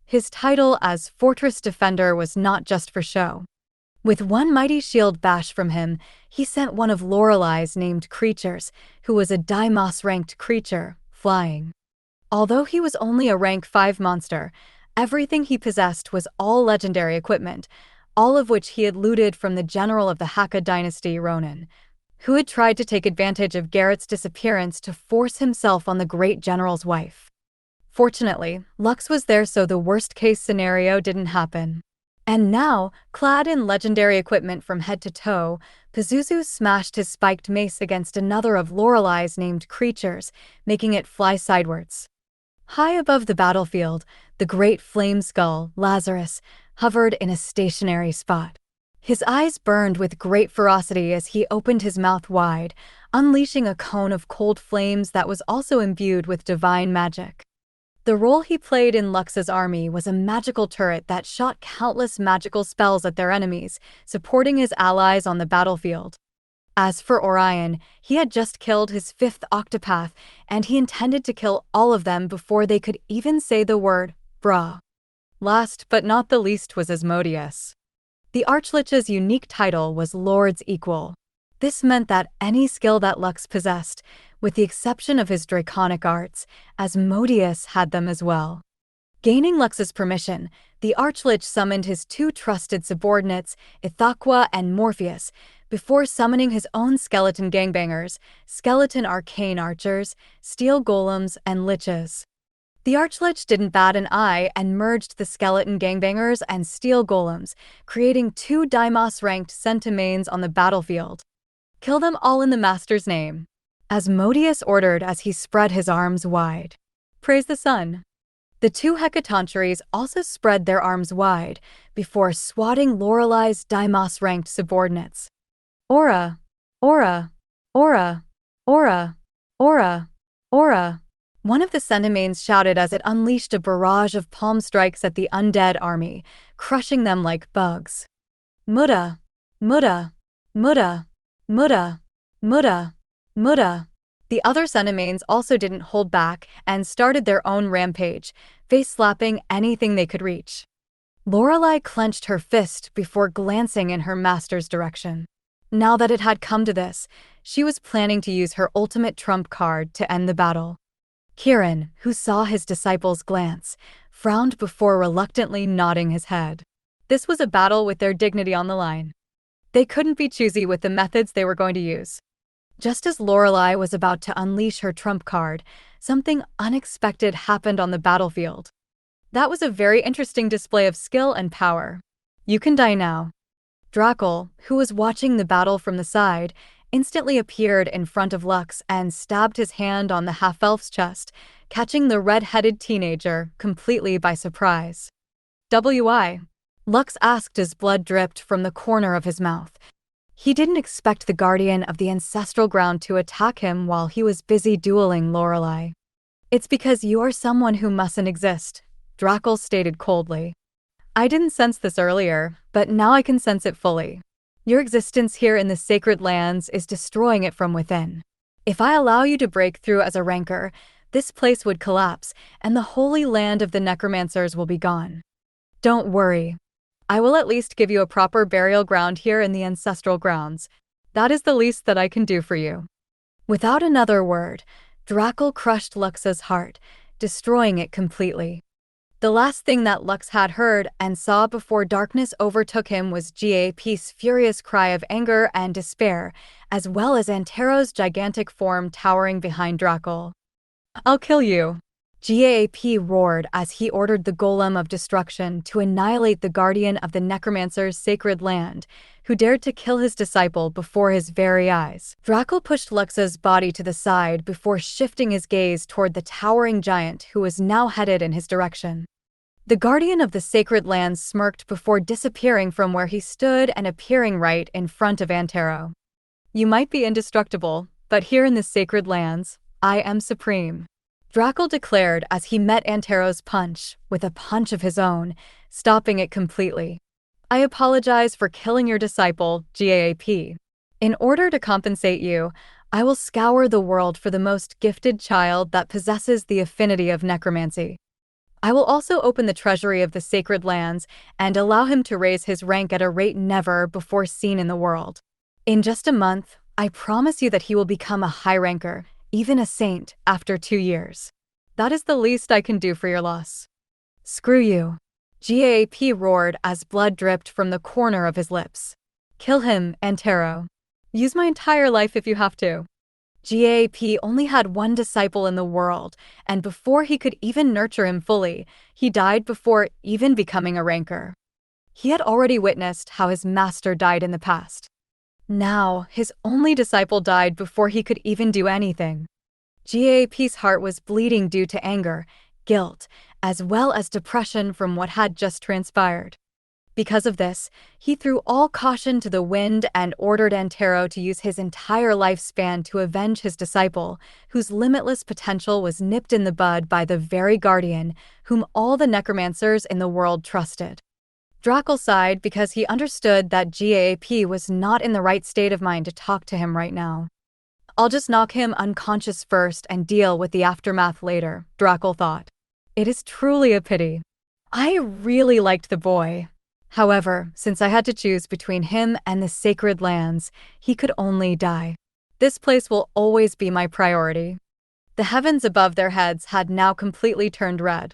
His title as Fortress Defender was not just for show. With one mighty shield bash from him, he sent one of Lorelei's named creatures, who was a Daimos-ranked creature, flying. Although he was only a rank 5 monster, everything he possessed was all legendary equipment, all of which he had looted from the general of the Hakka dynasty, Ronan, who had tried to take advantage of Garrett's disappearance to force himself on the great general's wife. Fortunately, Lux was there so the worst-case scenario didn't happen. And now, clad in legendary equipment from head to toe, Pazuzu smashed his spiked mace against another of Lorelai's named creatures, making it fly sidewards. High above the battlefield, the great flame skull, Lazarus, hovered in a stationary spot. His eyes burned with great ferocity as he opened his mouth wide, unleashing a cone of cold flames that was also imbued with divine magic. The role he played in Lux's army was a magical turret that shot countless magical spells at their enemies, supporting his allies on the battlefield. As for Orion, he had just killed his 5th octopath, and he intended to kill all of them before they could even say the word, brah. Last but not the least was Asmodeus. The Archlich's unique title was Lord's Equal. This meant that any skill that Lux possessed, with the exception of his draconic arts, Asmodeus had them as well. Gaining Lux's permission, the Archlich summoned his 2 trusted subordinates, Ithaqua and Morpheus, before summoning his own skeleton gangbangers, skeleton arcane archers, steel golems, and liches. The Archlich didn't bat an eye and merged the skeleton gangbangers and steel golems, creating 2 Deimos-ranked centimanes on the battlefield. Kill them all in the master's name, Asmodeus ordered as he spread his arms wide. Praise the sun. The 2 Hecatontries also spread their arms wide before swatting Lorelai's Deimos-ranked subordinates. Aura, aura, aura, aura, aura, aura. One of the centimanes shouted as it unleashed a barrage of palm strikes at the undead army, crushing them like bugs. Mutta, mutta, mutta, mutta, mutta, mutta. The other centimanes also didn't hold back and started their own rampage, face-slapping anything they could reach. Lorelai clenched her fist before glancing in her master's direction. Now that it had come to this, she was planning to use her ultimate trump card to end the battle. Kirin, who saw his disciple's glance, frowned before reluctantly nodding his head. This was a battle with their dignity on the line. They couldn't be choosy with the methods they were going to use. Just as Lorelai was about to unleash her trump card, something unexpected happened on the battlefield. That was a very interesting display of skill and power. You can die now. Drakel, who was watching the battle from the side, instantly appeared in front of Lux and stabbed his hand on the half-elf's chest, catching the red-headed teenager completely by surprise. "Why?" Lux asked as blood dripped from the corner of his mouth. He didn't expect the guardian of the ancestral ground to attack him while he was busy dueling Lorelai. "It's because you are someone who mustn't exist," Drakel stated coldly. "I didn't sense this earlier, but now I can sense it fully. Your existence here in the sacred lands is destroying it from within. If I allow you to break through as a rancor, this place would collapse, and the holy land of the necromancers will be gone. Don't worry. I will at least give you a proper burial ground here in the ancestral grounds. That is the least that I can do for you." Without another word, Drakel crushed Lux's heart, destroying it completely. The last thing that Lux had heard and saw before darkness overtook him was Gap's furious cry of anger and despair, as well as Antero's gigantic form towering behind Drakel. "I'll kill you," Gap roared as he ordered the Golem of Destruction to annihilate the guardian of the Necromancer's sacred land, who dared to kill his disciple before his very eyes. Drakel pushed Lux's body to the side before shifting his gaze toward the towering giant who was now headed in his direction. The guardian of the sacred lands smirked before disappearing from where he stood and appearing right in front of Antero. "You might be indestructible, but here in the sacred lands, I am supreme," Drakel declared as he met Antero's punch with a punch of his own, stopping it completely. "I apologize for killing your disciple, Gap. In order to compensate you, I will scour the world for the most gifted child that possesses the affinity of necromancy. I will also open the treasury of the sacred lands and allow him to raise his rank at a rate never before seen in the world. In just a month, I promise you that he will become a high ranker, even a saint, after 2 years. That is the least I can do for your loss." "Screw you," Gap roared as blood dripped from the corner of his lips. "Kill him, Antero. Use my entire life if you have to." GAP only had one disciple in the world, and before he could even nurture him fully, he died before even becoming a ranker. He had already witnessed how his master died in the past. Now, his only disciple died before he could even do anything. GAP's heart was bleeding due to anger, guilt, as well as depression from what had just transpired. Because of this, he threw all caution to the wind and ordered Antero to use his entire lifespan to avenge his disciple, whose limitless potential was nipped in the bud by the very guardian whom all the necromancers in the world trusted. Drakel sighed because he understood that GAP was not in the right state of mind to talk to him right now. I'll just knock him unconscious first and deal with the aftermath later, Drakel thought. It is truly a pity. I really liked the boy. However, since I had to choose between him and the sacred lands, he could only die. This place will always be my priority. The heavens above their heads had now completely turned red.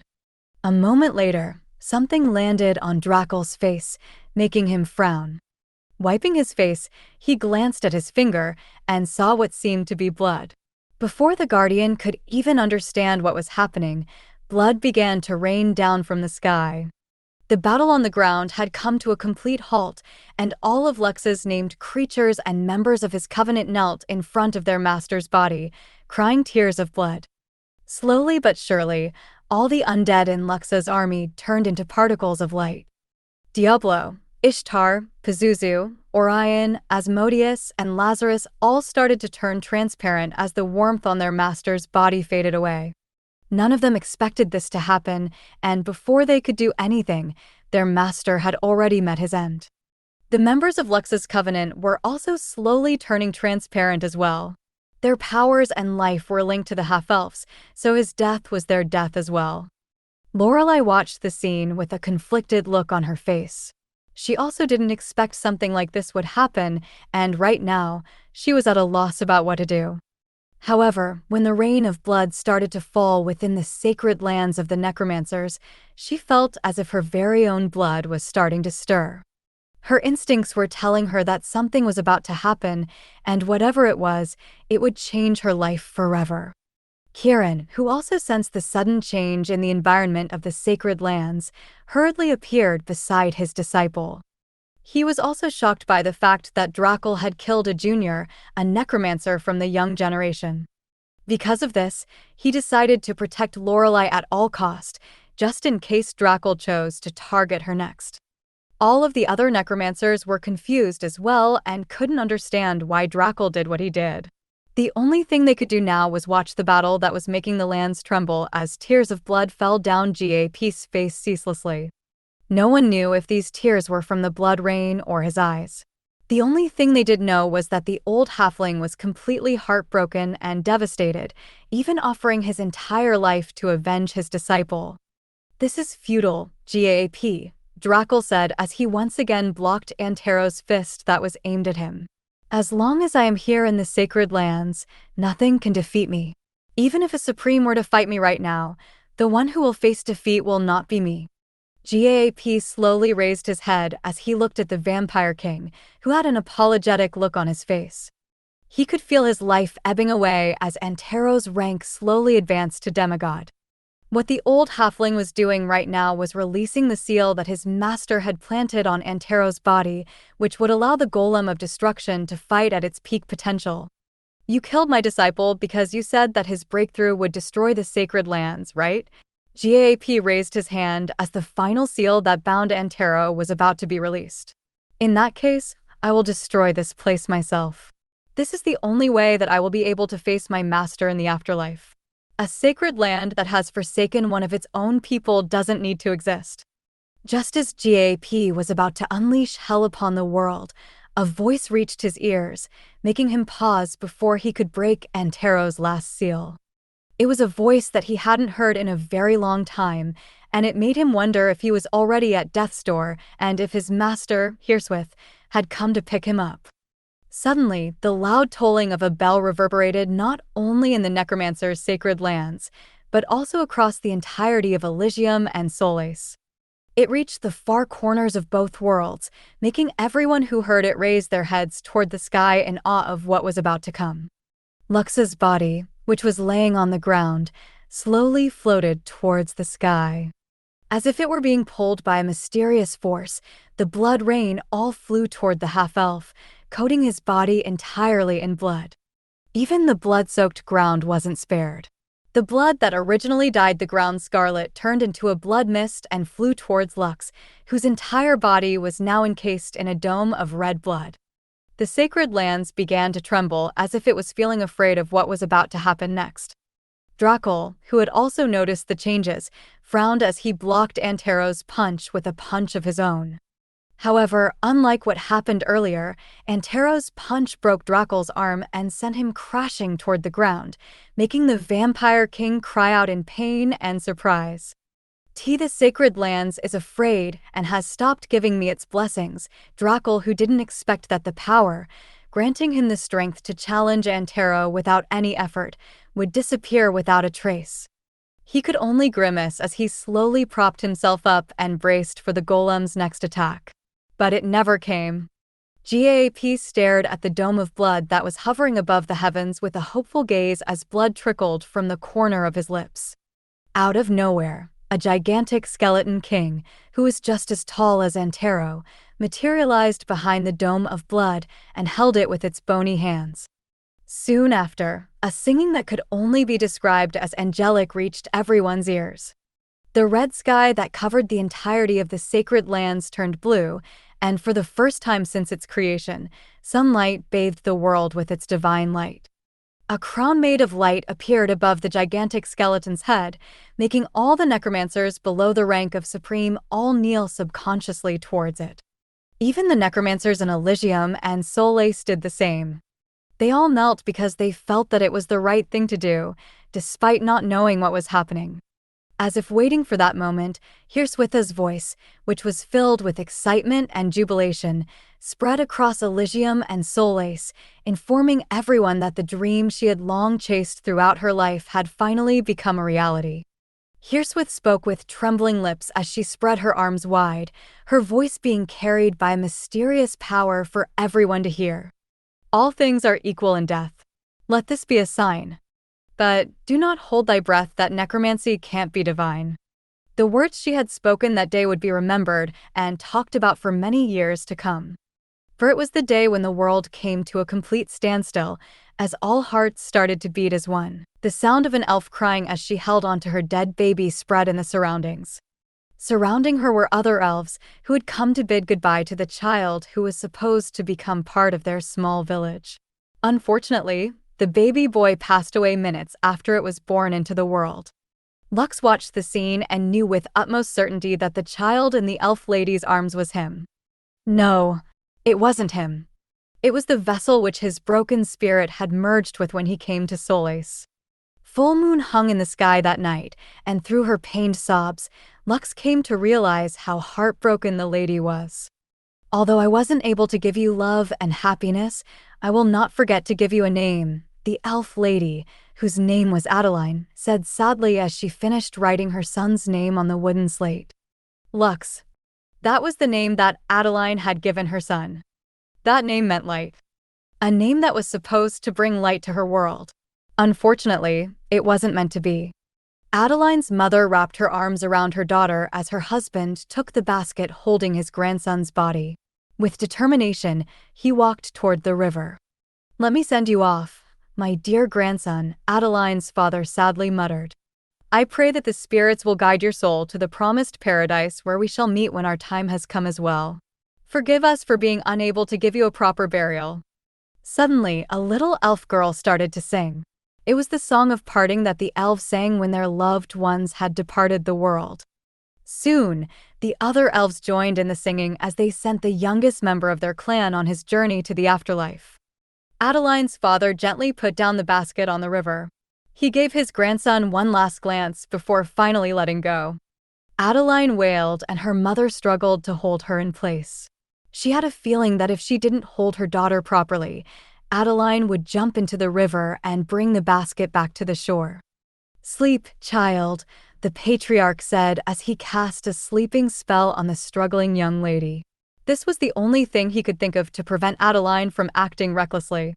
A moment later, something landed on Drakel's face, making him frown. Wiping his face, he glanced at his finger and saw what seemed to be blood. Before the Guardian could even understand what was happening, blood began to rain down from the sky. The battle on the ground had come to a complete halt, and all of Lux's named creatures and members of his covenant knelt in front of their master's body, crying tears of blood. Slowly but surely, all the undead in Lux's army turned into particles of light. Diablo, Ishtar, Pazuzu, Orion, Asmodeus, and Lazarus all started to turn transparent as the warmth on their master's body faded away. None of them expected this to happen, and before they could do anything, their master had already met his end. The members of Lux's covenant were also slowly turning transparent as well. Their powers and life were linked to the half-elves, so his death was their death as well. Lorelei watched the scene with a conflicted look on her face. She also didn't expect something like this would happen, and right now, she was at a loss about what to do. However, when the rain of blood started to fall within the sacred lands of the necromancers, she felt as if her very own blood was starting to stir. Her instincts were telling her that something was about to happen, and whatever it was, it would change her life forever. Kieran, who also sensed the sudden change in the environment of the sacred lands, hurriedly appeared beside his disciple. He was also shocked by the fact that Drakel had killed a junior, a necromancer from the young generation. Because of this, he decided to protect Lorelei at all cost, just in case Drakel chose to target her next. All of the other necromancers were confused as well and couldn't understand why Drakel did what he did. The only thing they could do now was watch the battle that was making the lands tremble as tears of blood fell down GAP's face ceaselessly. No one knew if these tears were from the blood rain or his eyes. The only thing they did know was that the old halfling was completely heartbroken and devastated, even offering his entire life to avenge his disciple. "This is futile, GAP," Drakel said as he once again blocked Antero's fist that was aimed at him. "As long as I am here in the sacred lands, nothing can defeat me. Even if a supreme were to fight me right now, the one who will face defeat will not be me." GAP slowly raised his head as he looked at the Vampire King, who had an apologetic look on his face. He could feel his life ebbing away as Antero's rank slowly advanced to demigod. What the old halfling was doing right now was releasing the seal that his master had planted on Antero's body, which would allow the Golem of Destruction to fight at its peak potential. "You killed my disciple because you said that his breakthrough would destroy the sacred lands, right?" GAP raised his hand as the final seal that bound Antero was about to be released. "In that case, I will destroy this place myself. This is the only way that I will be able to face my master in the afterlife. A sacred land that has forsaken one of its own people doesn't need to exist." Just as GAP was about to unleash hell upon the world, a voice reached his ears, making him pause before he could break Antero's last seal. It was a voice that he hadn't heard in a very long time, and it made him wonder if he was already at death's door and if his master, Hirswith, had come to pick him up. Suddenly, the loud tolling of a bell reverberated not only in the Necromancer's sacred lands, but also across the entirety of Elysium and Solais. It reached the far corners of both worlds, making everyone who heard it raise their heads toward the sky in awe of what was about to come. Lux's body, which was laying on the ground, slowly floated towards the sky. As if it were being pulled by a mysterious force, the blood rain all flew toward the half-elf, coating his body entirely in blood. Even the blood-soaked ground wasn't spared. The blood that originally dyed the ground scarlet turned into a blood mist and flew towards Lux, whose entire body was now encased in a dome of red blood. The sacred lands began to tremble as if it was feeling afraid of what was about to happen next. Drakel, who had also noticed the changes, frowned as he blocked Antero's punch with a punch of his own. However, unlike what happened earlier, Antero's punch broke Drakel's arm and sent him crashing toward the ground, making the Vampire King cry out in pain and surprise. The sacred lands is afraid and has stopped giving me its blessings, Drakel, who didn't expect that the power, granting him the strength to challenge Antero without any effort, would disappear without a trace. He could only grimace as he slowly propped himself up and braced for the golem's next attack. But it never came. GAP stared at the dome of blood that was hovering above the heavens with a hopeful gaze as blood trickled from the corner of his lips. Out of nowhere, a gigantic skeleton king, who was just as tall as Antero, materialized behind the dome of blood and held it with its bony hands. Soon after, a singing that could only be described as angelic reached everyone's ears. The red sky that covered the entirety of the sacred lands turned blue, and for the first time since its creation, sunlight bathed the world with its divine light. A crown made of light appeared above the gigantic skeleton's head, making all the necromancers below the rank of supreme all kneel subconsciously towards it. Even the necromancers in Elysium and Solais did the same. They all knelt because they felt that it was the right thing to do, despite not knowing what was happening. As if waiting for that moment, Hirswitha's voice, which was filled with excitement and jubilation, spread across Elysium and Solais, informing everyone that the dream she had long chased throughout her life had finally become a reality. Hirswith spoke with trembling lips as she spread her arms wide, her voice being carried by a mysterious power for everyone to hear. All things are equal in death. Let this be a sign. But do not hold thy breath that necromancy can't be divine. The words she had spoken that day would be remembered and talked about for many years to come. For it was the day when the world came to a complete standstill, as all hearts started to beat as one. The sound of an elf crying as she held onto her dead baby spread in the surroundings. Surrounding her were other elves who had come to bid goodbye to the child who was supposed to become part of their small village. Unfortunately, the baby boy passed away minutes after it was born into the world. Lux watched the scene and knew with utmost certainty that the child in the elf lady's arms was him. No, it wasn't him. It was the vessel which his broken spirit had merged with when he came to Solais. Full moon hung in the sky that night, and through her pained sobs, Lux came to realize how heartbroken the lady was. Although I wasn't able to give you love and happiness, I will not forget to give you a name, the elf lady, whose name was Adeline, said sadly as she finished writing her son's name on the wooden slate. Lux. That was the name that Adeline had given her son. That name meant light. A name that was supposed to bring light to her world. Unfortunately, it wasn't meant to be. Adeline's mother wrapped her arms around her daughter as her husband took the basket holding his grandson's body. With determination, he walked toward the river. "Let me send you off, my dear grandson," Adeline's father sadly muttered. "I pray that the spirits will guide your soul to the promised paradise where we shall meet when our time has come as well. Forgive us for being unable to give you a proper burial." Suddenly, a little elf girl started to sing. It was the song of parting that the elves sang when their loved ones had departed the world. Soon, the other elves joined in the singing as they sent the youngest member of their clan on his journey to the afterlife. Adeline's father gently put down the basket on the river. He gave his grandson one last glance before finally letting go. Adeline wailed and her mother struggled to hold her in place. She had a feeling that if she didn't hold her daughter properly, Adeline would jump into the river and bring the basket back to the shore. "Sleep, child," the patriarch said as he cast a sleeping spell on the struggling young lady. This was the only thing he could think of to prevent Adeline from acting recklessly.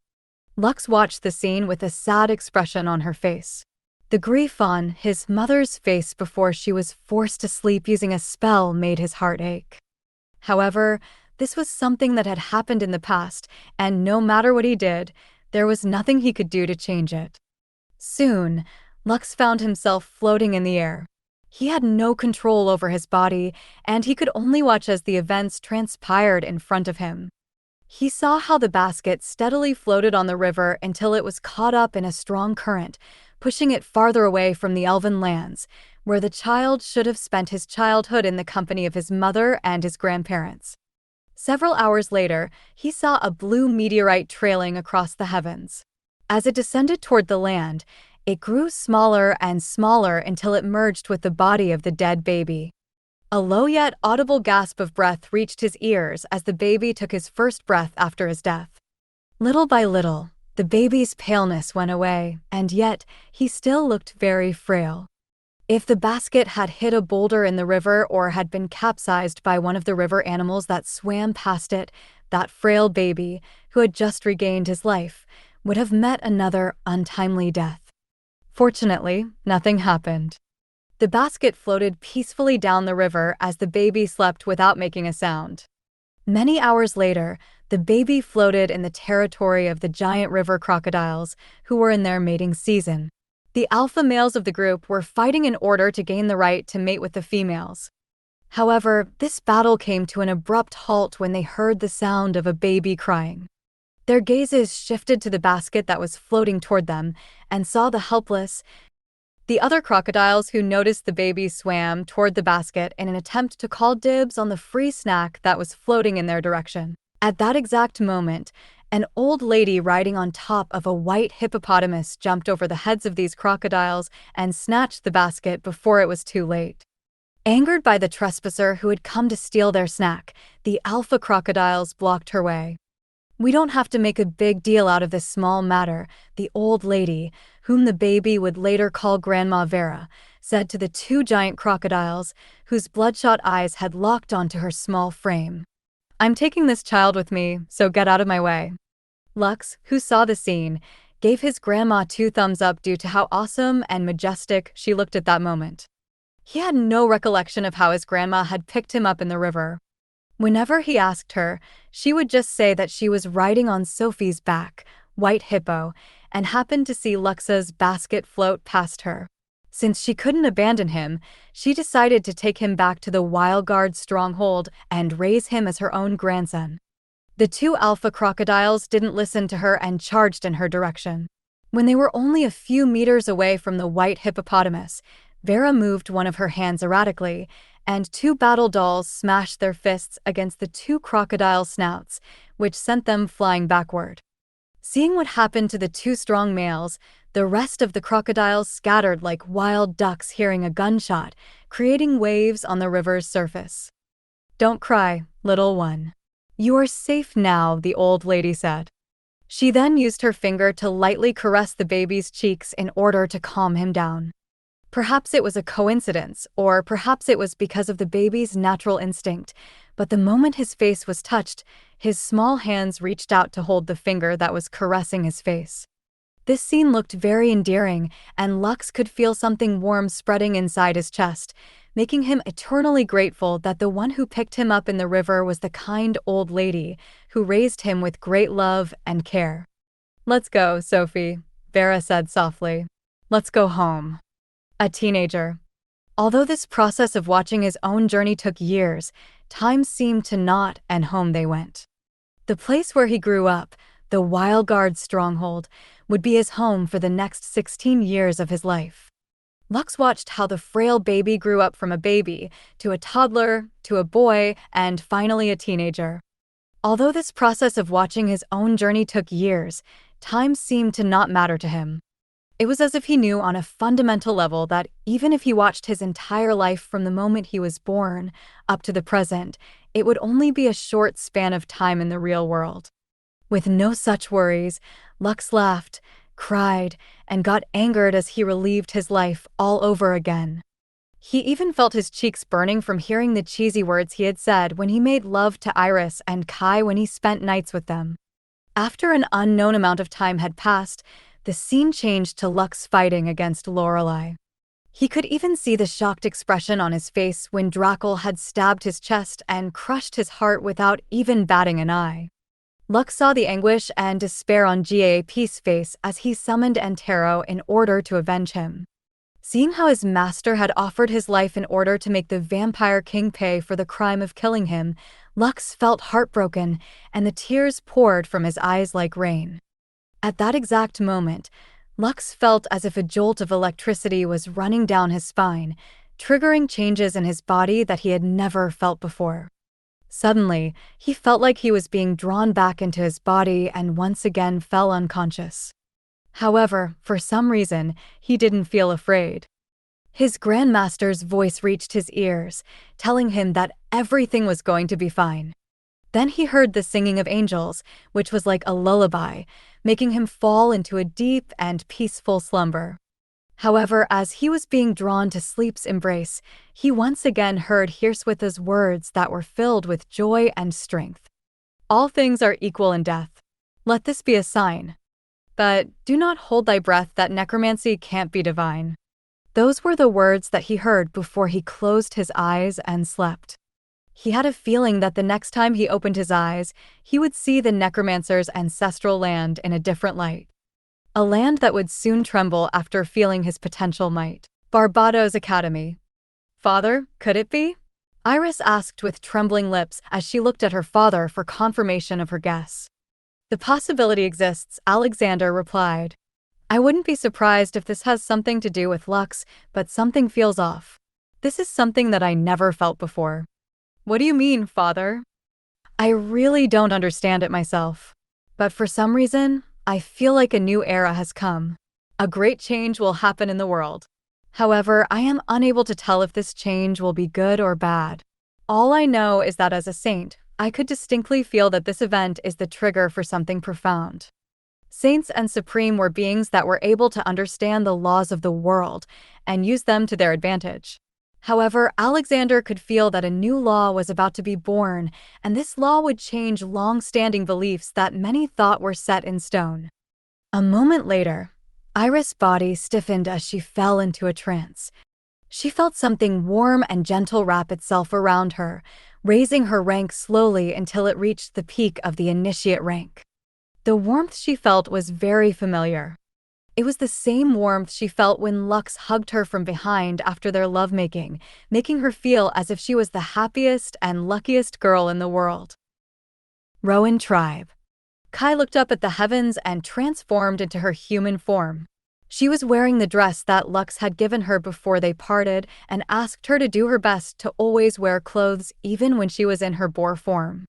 Lux watched the scene with a sad expression on her face. The grief on his mother's face before she was forced to sleep using a spell made his heart ache. However, this was something that had happened in the past, and no matter what he did, there was nothing he could do to change it. Soon, Lux found himself floating in the air. He had no control over his body, and he could only watch as the events transpired in front of him. He saw how the basket steadily floated on the river until it was caught up in a strong current, pushing it farther away from the elven lands, where the child should have spent his childhood in the company of his mother and his grandparents. Several hours later, he saw a blue meteorite trailing across the heavens. As it descended toward the land, it grew smaller and smaller until it merged with the body of the dead baby. A low yet audible gasp of breath reached his ears as the baby took his first breath after his death. Little by little, the baby's paleness went away, and yet he still looked very frail. If the basket had hit a boulder in the river or had been capsized by one of the river animals that swam past it, that frail baby, who had just regained his life, would have met another untimely death. Fortunately, nothing happened. The basket floated peacefully down the river as the baby slept without making a sound. Many hours later, the baby floated in the territory of the giant river crocodiles, who were in their mating season. The alpha males of the group were fighting in order to gain the right to mate with the females. However, this battle came to an abrupt halt when they heard the sound of a baby crying. Their gazes shifted to the basket that was floating toward them and saw the helpless. The other crocodiles who noticed the baby swam toward the basket in an attempt to call dibs on the free snack that was floating in their direction. At that exact moment, an old lady riding on top of a white hippopotamus jumped over the heads of these crocodiles and snatched the basket before it was too late. Angered by the trespasser who had come to steal their snack, the alpha crocodiles blocked her way. "We don't have to make a big deal out of this small matter," the old lady, whom the baby would later call Grandma Vera, said to the two giant crocodiles, whose bloodshot eyes had locked onto her small frame. "I'm taking this child with me, so get out of my way." Lux, who saw the scene, gave his grandma 2 thumbs up due to how awesome and majestic she looked at that moment. He had no recollection of how his grandma had picked him up in the river. Whenever he asked her, she would just say that she was riding on Sophie's back, White Hippo, and happened to see Luxa's basket float past her. Since she couldn't abandon him, she decided to take him back to the Wild Guard's stronghold and raise him as her own grandson. The 2 alpha crocodiles didn't listen to her and charged in her direction. When they were only a few meters away from the white hippopotamus, Vera moved one of her hands erratically, and 2 battle dolls smashed their fists against the 2 crocodile snouts, which sent them flying backward. Seeing what happened to the 2 strong males, the rest of the crocodiles scattered like wild ducks hearing a gunshot, creating waves on the river's surface. "Don't cry, little one. You are safe now," the old lady said. She then used her finger to lightly caress the baby's cheeks in order to calm him down. Perhaps it was a coincidence, or perhaps it was because of the baby's natural instinct, but the moment his face was touched, his small hands reached out to hold the finger that was caressing his face. This scene looked very endearing, and Lux could feel something warm spreading inside his chest, making him eternally grateful that the one who picked him up in the river was the kind old lady who raised him with great love and care. "Let's go, Sophie," Vera said softly. "Let's go home." A teenager. Although this process of watching his own journey took years, time seemed to not, and home they went. The place where he grew up, the Wild Guard's stronghold, would be his home for the next 16 years of his life. Lux watched how the frail baby grew up from a baby, to a toddler, to a boy, and finally a teenager. Although this process of watching his own journey took years, time seemed to not matter to him. It was as if he knew on a fundamental level that even if he watched his entire life from the moment he was born up to the present, it would only be a short span of time in the real world. With no such worries, Lux laughed, cried, and got angered as he relived his life all over again. He even felt his cheeks burning from hearing the cheesy words he had said when he made love to Iris and Kai when he spent nights with them. After an unknown amount of time had passed, the scene changed to Lux fighting against Lorelei. He could even see the shocked expression on his face when Drackle had stabbed his chest and crushed his heart without even batting an eye. Lux saw the anguish and despair on Gaap's face as he summoned Antero in order to avenge him. Seeing how his master had offered his life in order to make the Vampire King pay for the crime of killing him, Lux felt heartbroken, and the tears poured from his eyes like rain. At that exact moment, Lux felt as if a jolt of electricity was running down his spine, triggering changes in his body that he had never felt before. Suddenly, he felt like he was being drawn back into his body and once again fell unconscious. However, for some reason, he didn't feel afraid. His Grandmaster's voice reached his ears, telling him that everything was going to be fine. Then he heard the singing of angels, which was like a lullaby, making him fall into a deep and peaceful slumber. However, as he was being drawn to sleep's embrace, he once again heard Hirswitha's words that were filled with joy and strength. All things are equal in death. Let this be a sign. But do not hold thy breath that necromancy can't be divine. Those were the words that he heard before he closed his eyes and slept. He had a feeling that the next time he opened his eyes, he would see the Necromancer's ancestral land in a different light. A land that would soon tremble after feeling his potential might. Barbados Academy. Father, could it be? Iris asked with trembling lips as she looked at her father for confirmation of her guess. The possibility exists, Alexander replied. I wouldn't be surprised if this has something to do with Lux, but something feels off. This is something that I never felt before. What do you mean, father? I really don't understand it myself. But for some reason, I feel like a new era has come. A great change will happen in the world. However, I am unable to tell if this change will be good or bad. All I know is that as a saint, I could distinctly feel that this event is the trigger for something profound. Saints and Supreme were beings that were able to understand the laws of the world and use them to their advantage. However, Alexander could feel that a new law was about to be born, and this law would change long-standing beliefs that many thought were set in stone. A moment later, Iris' body stiffened as she fell into a trance. She felt something warm and gentle wrap itself around her, raising her rank slowly until it reached the peak of the initiate rank. The warmth she felt was very familiar. It was the same warmth she felt when Lux hugged her from behind after their lovemaking, making her feel as if she was the happiest and luckiest girl in the world. Rowan Tribe. Kai looked up at the heavens and transformed into her human form. She was wearing the dress that Lux had given her before they parted and asked her to do her best to always wear clothes even when she was in her boar form.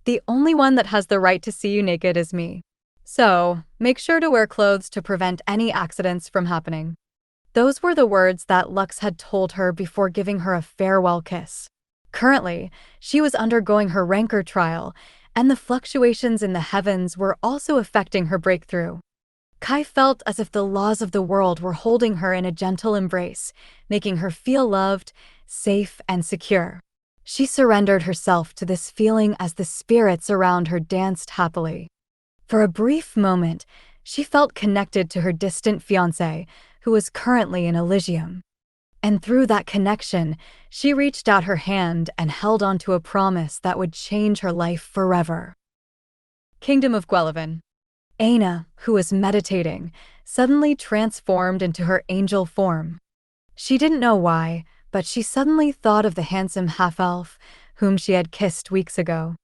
The only one that has the right to see you naked is me. So, make sure to wear clothes to prevent any accidents from happening. Those were the words that Lux had told her before giving her a farewell kiss. Currently, she was undergoing her rancor trial, and the fluctuations in the heavens were also affecting her breakthrough. Kai felt as if the laws of the world were holding her in a gentle embrace, making her feel loved, safe, and secure. She surrendered herself to this feeling as the spirits around her danced happily. For a brief moment, she felt connected to her distant fiancé, who was currently in Elysium. And through that connection, she reached out her hand and held onto a promise that would change her life forever. Kingdom of Guelevin. Aina, who was meditating, suddenly transformed into her angel form. She didn't know why, but she suddenly thought of the handsome half-elf whom she had kissed weeks ago.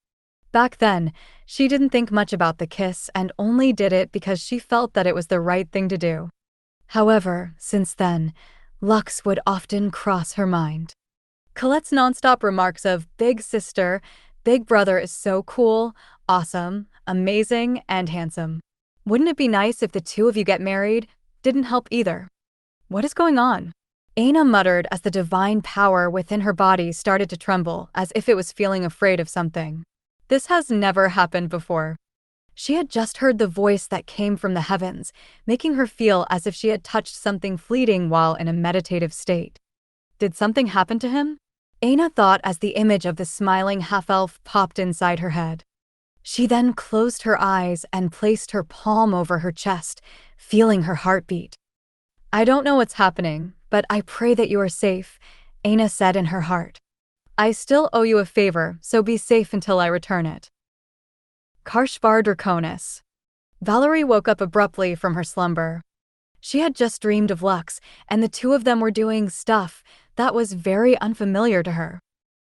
Back then, she didn't think much about the kiss and only did it because she felt that it was the right thing to do. However, since then, Lux would often cross her mind. Colette's nonstop remarks of "Big sister," "Big brother is so cool," "awesome," "amazing," and "handsome." Wouldn't it be nice if the two of you get married? Didn't help either. What is going on? Aina muttered as the divine power within her body started to tremble, as if it was feeling afraid of something. This has never happened before. She had just heard the voice that came from the heavens, making her feel as if she had touched something fleeting while in a meditative state. Did something happen to him? Aina thought as the image of the smiling half-elf popped inside her head. She then closed her eyes and placed her palm over her chest, feeling her heartbeat. "I don't know what's happening, but I pray that you are safe," Aina said in her heart. "I still owe you a favor, so be safe until I return it." Karshvar Draconis. Valerie woke up abruptly from her slumber. She had just dreamed of Lux, and the two of them were doing stuff that was very unfamiliar to her.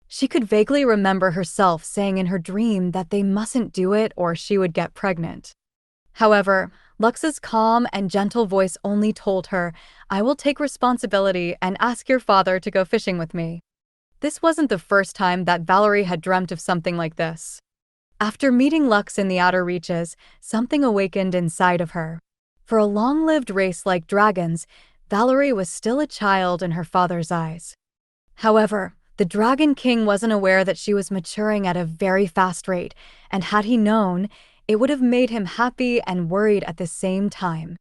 She could vaguely remember herself saying in her dream that they mustn't do it or she would get pregnant. However, Lux's calm and gentle voice only told her, "I will take responsibility and ask your father to go fishing with me." This wasn't the first time that Valerie had dreamt of something like this. After meeting Lux in the outer reaches, something awakened inside of her. For a long-lived race like dragons, Valerie was still a child in her father's eyes. However, the Dragon King wasn't aware that she was maturing at a very fast rate, and had he known, it would have made him happy and worried at the same time.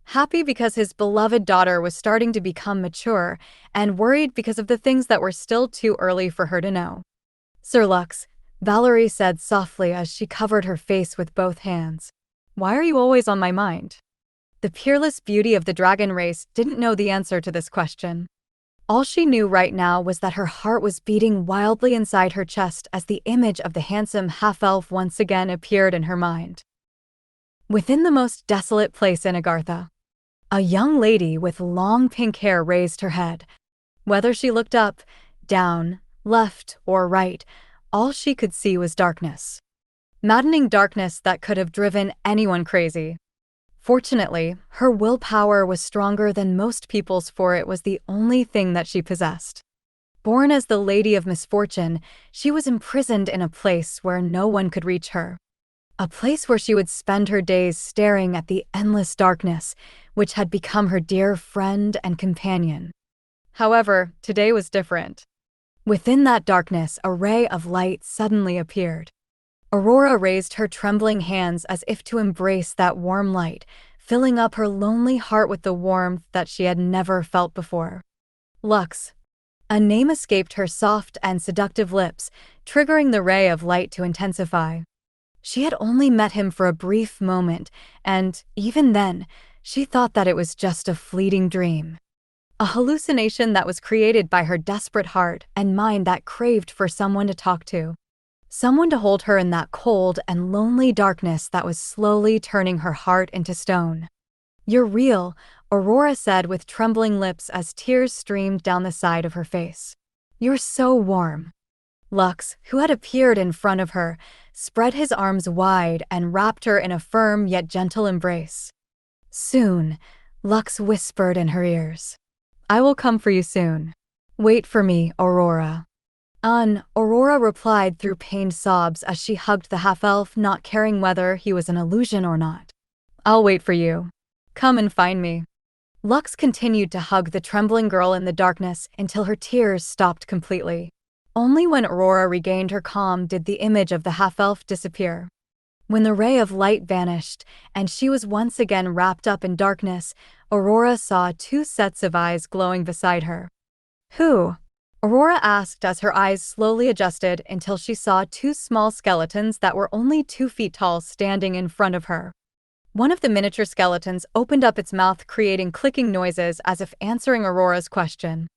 Happy because his beloved daughter was starting to become mature, and worried because of the things that were still too early for her to know. "Sir Lux," Valerie said softly as she covered her face with both hands. "Why are you always on my mind?" The peerless beauty of the dragon race didn't know the answer to this question. All she knew right now was that her heart was beating wildly inside her chest as the image of the handsome half-elf once again appeared in her mind. Within the most desolate place in Agartha, a young lady with long pink hair raised her head. Whether she looked up, down, left, or right, all she could see was darkness. Maddening darkness that could have driven anyone crazy. Fortunately, her willpower was stronger than most people's, for it was the only thing that she possessed. Born as the Lady of Misfortune, she was imprisoned in a place where no one could reach her. A place where she would spend her days staring at the endless darkness, which had become her dear friend and companion. However, today was different. Within that darkness, a ray of light suddenly appeared. Aurora raised her trembling hands as if to embrace that warm light, filling up her lonely heart with the warmth that she had never felt before. Lux. A name escaped her soft and seductive lips, triggering the ray of light to intensify. She had only met him for a brief moment, and, even then, she thought that it was just a fleeting dream. A hallucination that was created by her desperate heart and mind that craved for someone to talk to. Someone to hold her in that cold and lonely darkness that was slowly turning her heart into stone. "You're real," Aurora said with trembling lips as tears streamed down the side of her face. "You're so warm." Lux, who had appeared in front of her, spread his arms wide and wrapped her in a firm yet gentle embrace. "Soon," Lux whispered in her ears. "I will come for you soon. Wait for me, Aurora." Aurora replied through pained sobs as she hugged the half-elf, not caring whether he was an illusion or not. "I'll wait for you. Come and find me." Lux continued to hug the trembling girl in the darkness until her tears stopped completely. Only when Aurora regained her calm did the image of the half-elf disappear. When the ray of light vanished and she was once again wrapped up in darkness, Aurora saw two sets of eyes glowing beside her. "Who?" Aurora asked as her eyes slowly adjusted until she saw two small skeletons that were only 2 feet tall standing in front of her. One of the miniature skeletons opened up its mouth, creating clicking noises as if answering Aurora's question.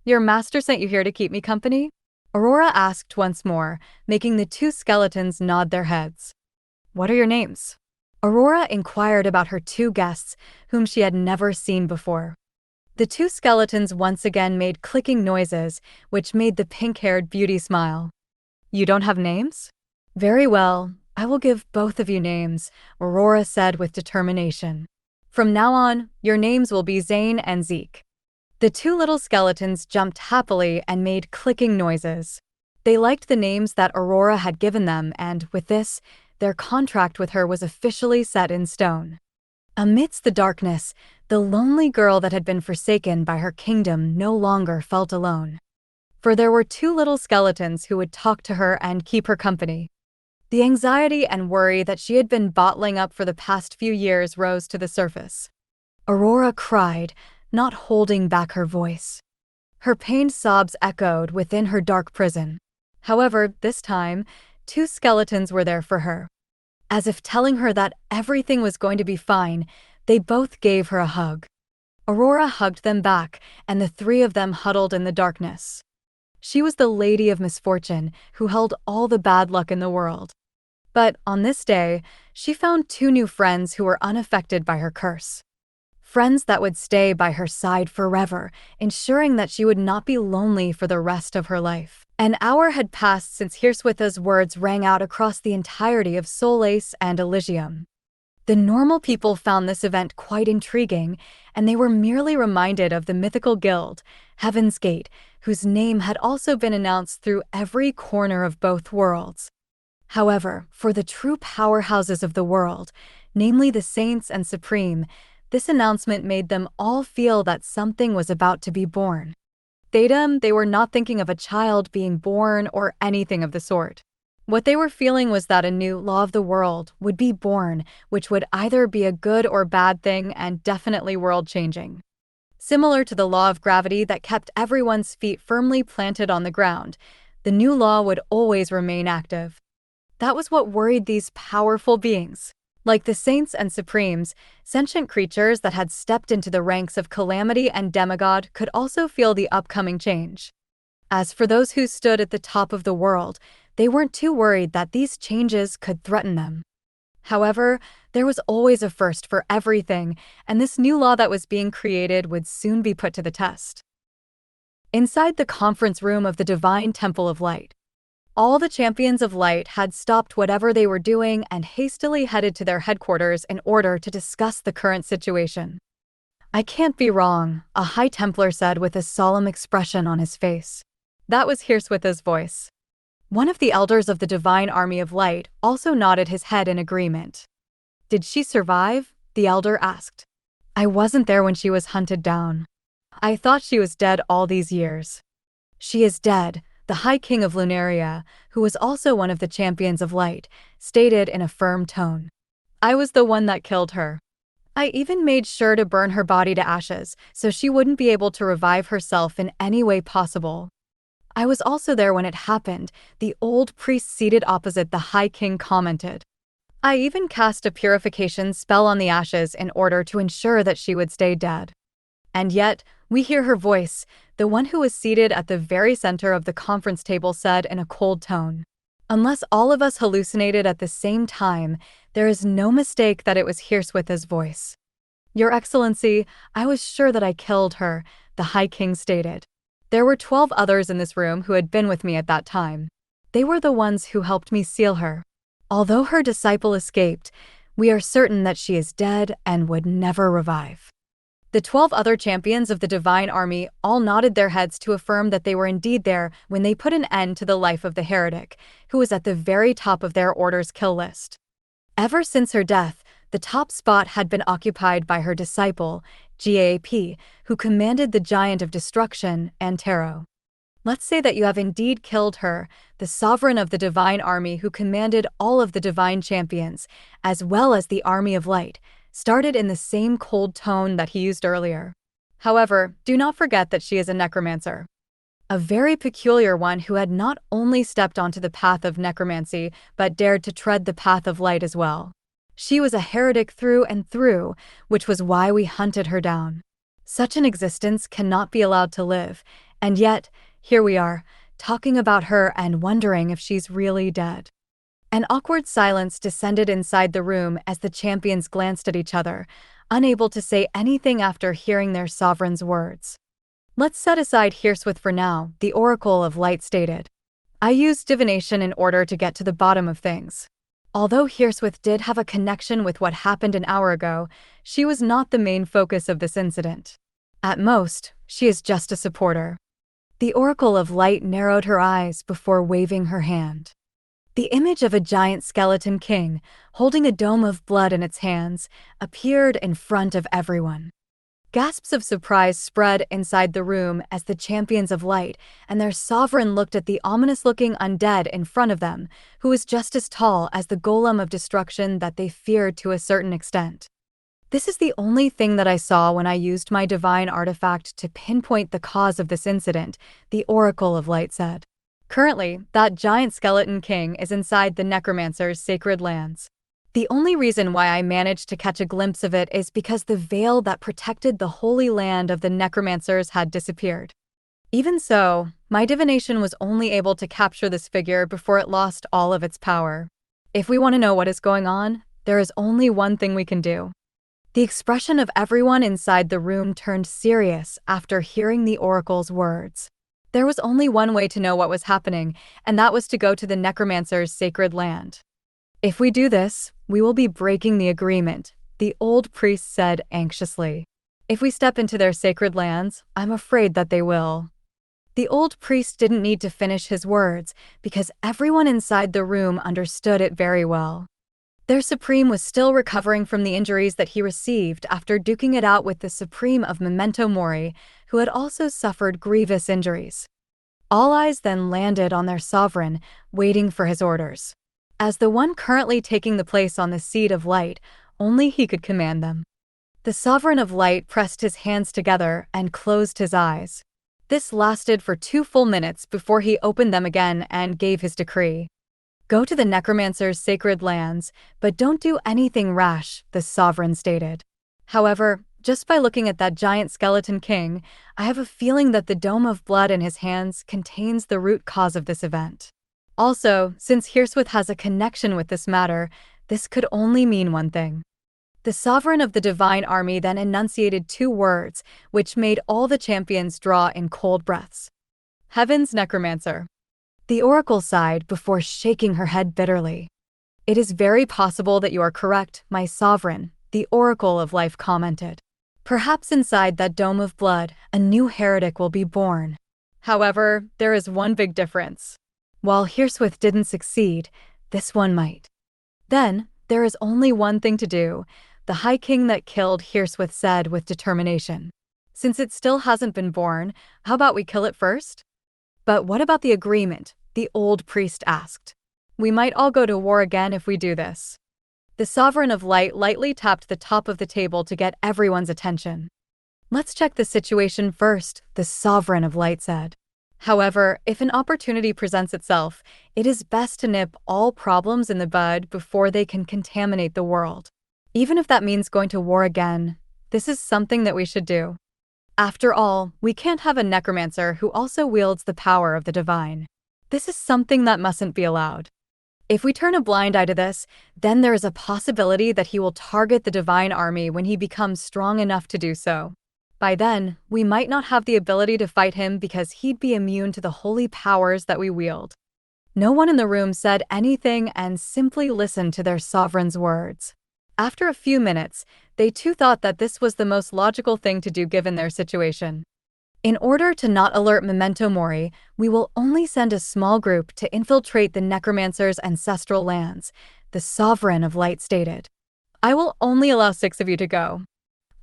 "Your master sent you here to keep me company?" Aurora asked once more, making the two skeletons nod their heads. "What are your names?" Aurora inquired about her two guests, whom she had never seen before. The two skeletons once again made clicking noises, which made the pink-haired beauty smile. "You don't have names? Very well, I will give both of you names," Aurora said with determination. "From now on, your names will be Zane and Zeke." The two little skeletons jumped happily and made clicking noises. They liked the names that Aurora had given them, and with this, their contract with her was officially set in stone. Amidst the darkness, the lonely girl that had been forsaken by her kingdom no longer felt alone. For there were two little skeletons who would talk to her and keep her company. The anxiety and worry that she had been bottling up for the past few years rose to the surface. Aurora cried, not holding back her voice. Her pained sobs echoed within her dark prison. However, this time, 2 skeletons were there for her. As if telling her that everything was going to be fine, they both gave her a hug. Aurora hugged them back, and the 3 of them huddled in the darkness. She was the Lady of Misfortune, who held all the bad luck in the world. But on this day, she found 2 new friends who were unaffected by her curse. Friends that would stay by her side forever, ensuring that she would not be lonely for the rest of her life. An hour had passed since Hirswitha's words rang out across the entirety of Solais and Elysium. The normal people found this event quite intriguing, and they were merely reminded of the mythical guild, Heaven's Gate, whose name had also been announced through every corner of both worlds. However, for the true powerhouses of the world, namely the Saints and Supreme, this announcement made them all feel that something was about to be born. They were not thinking of a child being born or anything of the sort. What they were feeling was that a new law of the world would be born, which would either be a good or bad thing and definitely world-changing. Similar to the law of gravity that kept everyone's feet firmly planted on the ground, the new law would always remain active. That was what worried these powerful beings. Like the Saints and Supremes, sentient creatures that had stepped into the ranks of Calamity and Demigod could also feel the upcoming change. As for those who stood at the top of the world, they weren't too worried that these changes could threaten them. However, there was always a first for everything, and this new law that was being created would soon be put to the test. Inside the conference room of the Divine Temple of Light, all the champions of light had stopped whatever they were doing and hastily headed to their headquarters in order to discuss the current situation. "I can't be wrong," a High Templar said with a solemn expression on his face. That was Hirswitha's voice. One of the elders of the Divine Army of Light also nodded his head in agreement. "Did she survive?" the elder asked. "I wasn't there when she was hunted down. I thought she was dead all these years." "She is dead," the High King of Lunaria, who was also one of the champions of light, stated in a firm tone. "I was the one that killed her. I even made sure to burn her body to ashes so she wouldn't be able to revive herself in any way possible. I was also there when it happened," the old priest seated opposite the High King commented. "I even cast a purification spell on the ashes in order to ensure that she would stay dead." And yet, we hear her voice, the one who was seated at the very center of the conference table said in a cold tone. "Unless all of us hallucinated at the same time, there is no mistake that it was Hirswitha's voice." "Your Excellency, I was sure that I killed her," the High King stated. "There were 12 others in this room who had been with me at that time. They were the ones who helped me seal her. Although her disciple escaped, we are certain that she is dead and would never revive." The 12 other champions of the Divine Army all nodded their heads to affirm that they were indeed there when they put an end to the life of the heretic, who was at the very top of their order's kill list. Ever since her death, the top spot had been occupied by her disciple, GAP, who commanded the Giant of Destruction, Antero. Let's say that you have indeed killed her, the sovereign of the Divine Army who commanded all of the Divine Champions, as well as the Army of Light, started in the same cold tone that he used earlier. However, do not forget that she is a necromancer. A very peculiar one who had not only stepped onto the path of necromancy, but dared to tread the path of light as well. She was a heretic through and through, which was why we hunted her down. Such an existence cannot be allowed to live, and yet, here we are, talking about her and wondering if she's really dead. An awkward silence descended inside the room as the champions glanced at each other, unable to say anything after hearing their sovereign's words. "Let's set aside Hirswith for now," the Oracle of Light stated. "I used divination in order to get to the bottom of things. Although Hirswith did have a connection with what happened an hour ago, she was not the main focus of this incident. At most, she is just a supporter." The Oracle of Light narrowed her eyes before waving her hand. The image of a giant skeleton king, holding a dome of blood in its hands, appeared in front of everyone. Gasps of surprise spread inside the room as the champions of light and their sovereign looked at the ominous-looking undead in front of them, who was just as tall as the golem of destruction that they feared to a certain extent. "This is the only thing that I saw when I used my divine artifact to pinpoint the cause of this incident," the Oracle of Light said. Currently, that giant skeleton king is inside the Necromancer's sacred lands. The only reason why I managed to catch a glimpse of it is because the veil that protected the holy land of the Necromancers had disappeared. Even so, my divination was only able to capture this figure before it lost all of its power. If we want to know what is going on, there is only one thing we can do. The expression of everyone inside the room turned serious after hearing the oracle's words. There was only one way to know what was happening, and that was to go to the Necromancer's sacred land. If we do this, we will be breaking the agreement, the old priest said anxiously. If we step into their sacred lands, I'm afraid that they will. The old priest didn't need to finish his words because everyone inside the room understood it very well. Their Supreme was still recovering from the injuries that he received after duking it out with the Supreme of Memento Mori, who had also suffered grievous injuries. All eyes then landed on their sovereign, waiting for his orders. As the one currently taking the place on the seat of light, only he could command them. The Sovereign of Light pressed his hands together and closed his eyes. This lasted for 2 full minutes before he opened them again and gave his decree. Go to the Necromancer's sacred lands, but don't do anything rash, the Sovereign stated. However, just by looking at that giant skeleton king, I have a feeling that the dome of blood in his hands contains the root cause of this event. Also, since Hirswith has a connection with this matter, this could only mean one thing. The Sovereign of the Divine Army then enunciated 2 words, which made all the champions draw in cold breaths. Heaven's Necromancer. The oracle sighed before shaking her head bitterly. It is very possible that you are correct, my sovereign, the Oracle of Life commented. Perhaps inside that dome of blood, a new heretic will be born. However, there is one big difference. While Hirswith didn't succeed, this one might. Then, there is only one thing to do, the High King that killed Hirswith said with determination. Since it still hasn't been born, how about we kill it first? But what about the agreement? The old priest asked. We might all go to war again if we do this. The Sovereign of Light lightly tapped the top of the table to get everyone's attention. Let's check the situation first, the Sovereign of Light said. However, if an opportunity presents itself, it is best to nip all problems in the bud before they can contaminate the world. Even if that means going to war again, this is something that we should do. After all, we can't have a necromancer who also wields the power of the divine. This is something that mustn't be allowed. If we turn a blind eye to this, then there is a possibility that he will target the divine army when he becomes strong enough to do so. By then, we might not have the ability to fight him because he'd be immune to the holy powers that we wield. No one in the room said anything and simply listened to their sovereign's words. After a few minutes, they too thought that this was the most logical thing to do given their situation. In order to not alert Memento Mori, we will only send a small group to infiltrate the Necromancer's ancestral lands, the Sovereign of Light stated. I will only allow 6 of you to go.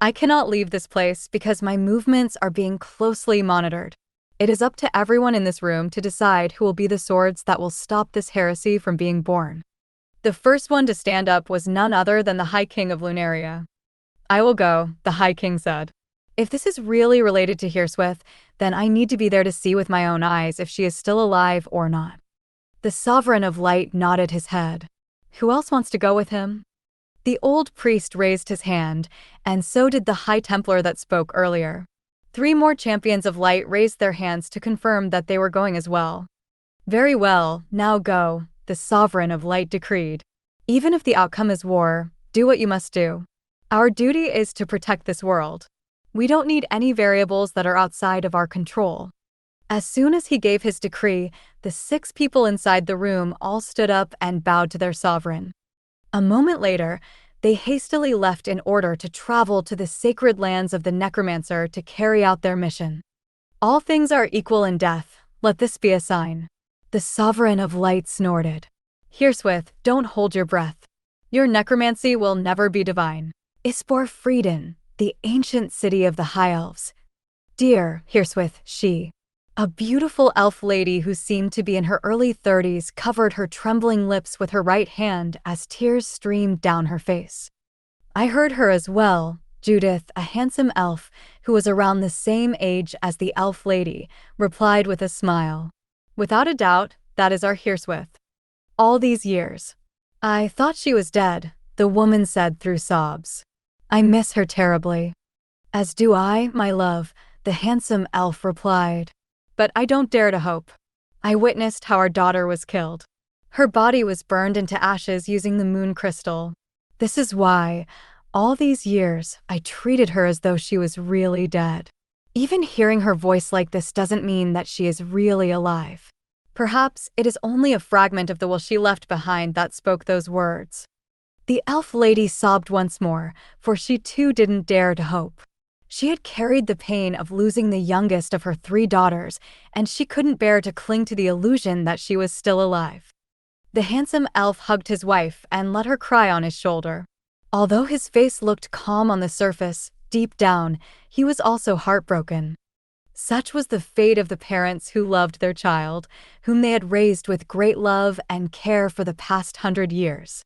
I cannot leave this place because my movements are being closely monitored. It is up to everyone in this room to decide who will be the swords that will stop this heresy from being born. The first one to stand up was none other than the High King of Lunaria. I will go, the High King said. If this is really related to Hirswith, then I need to be there to see with my own eyes if she is still alive or not. The Sovereign of Light nodded his head. Who else wants to go with him? The old priest raised his hand, and so did the High Templar that spoke earlier. 3 more champions of light raised their hands to confirm that they were going as well. Very well, now go, the Sovereign of Light decreed. Even if the outcome is war, do what you must do. Our duty is to protect this world. We don't need any variables that are outside of our control. As soon as he gave his decree, the 6 people inside the room all stood up and bowed to their sovereign. A moment later, they hastily left in order to travel to the sacred lands of the Necromancer to carry out their mission. All things are equal in death, let this be a sign. The Sovereign of Light snorted. Hirswith, don't hold your breath. Your necromancy will never be divine. Ispor Frieden, the ancient city of the High Elves. Dear Hirswith, she, a beautiful elf lady who seemed to be in her early 30s, covered her trembling lips with her right hand as tears streamed down her face. I heard her as well, Judith, a handsome elf who was around the same age as the elf lady, replied with a smile. Without a doubt, that is our Hirswith. All these years. I thought she was dead, the woman said through sobs. I miss her terribly. As do I, my love, the handsome elf replied. But I don't dare to hope. I witnessed how our daughter was killed. Her body was burned into ashes using the moon crystal. This is why, all these years, I treated her as though she was really dead. Even hearing her voice like this doesn't mean that she is really alive. Perhaps it is only a fragment of the will she left behind that spoke those words. The elf lady sobbed once more, for she too didn't dare to hope. She had carried the pain of losing the youngest of her 3 daughters, and she couldn't bear to cling to the illusion that she was still alive. The handsome elf hugged his wife and let her cry on his shoulder. Although his face looked calm on the surface, deep down, he was also heartbroken. Such was the fate of the parents who loved their child, whom they had raised with great love and care for the past 100 years.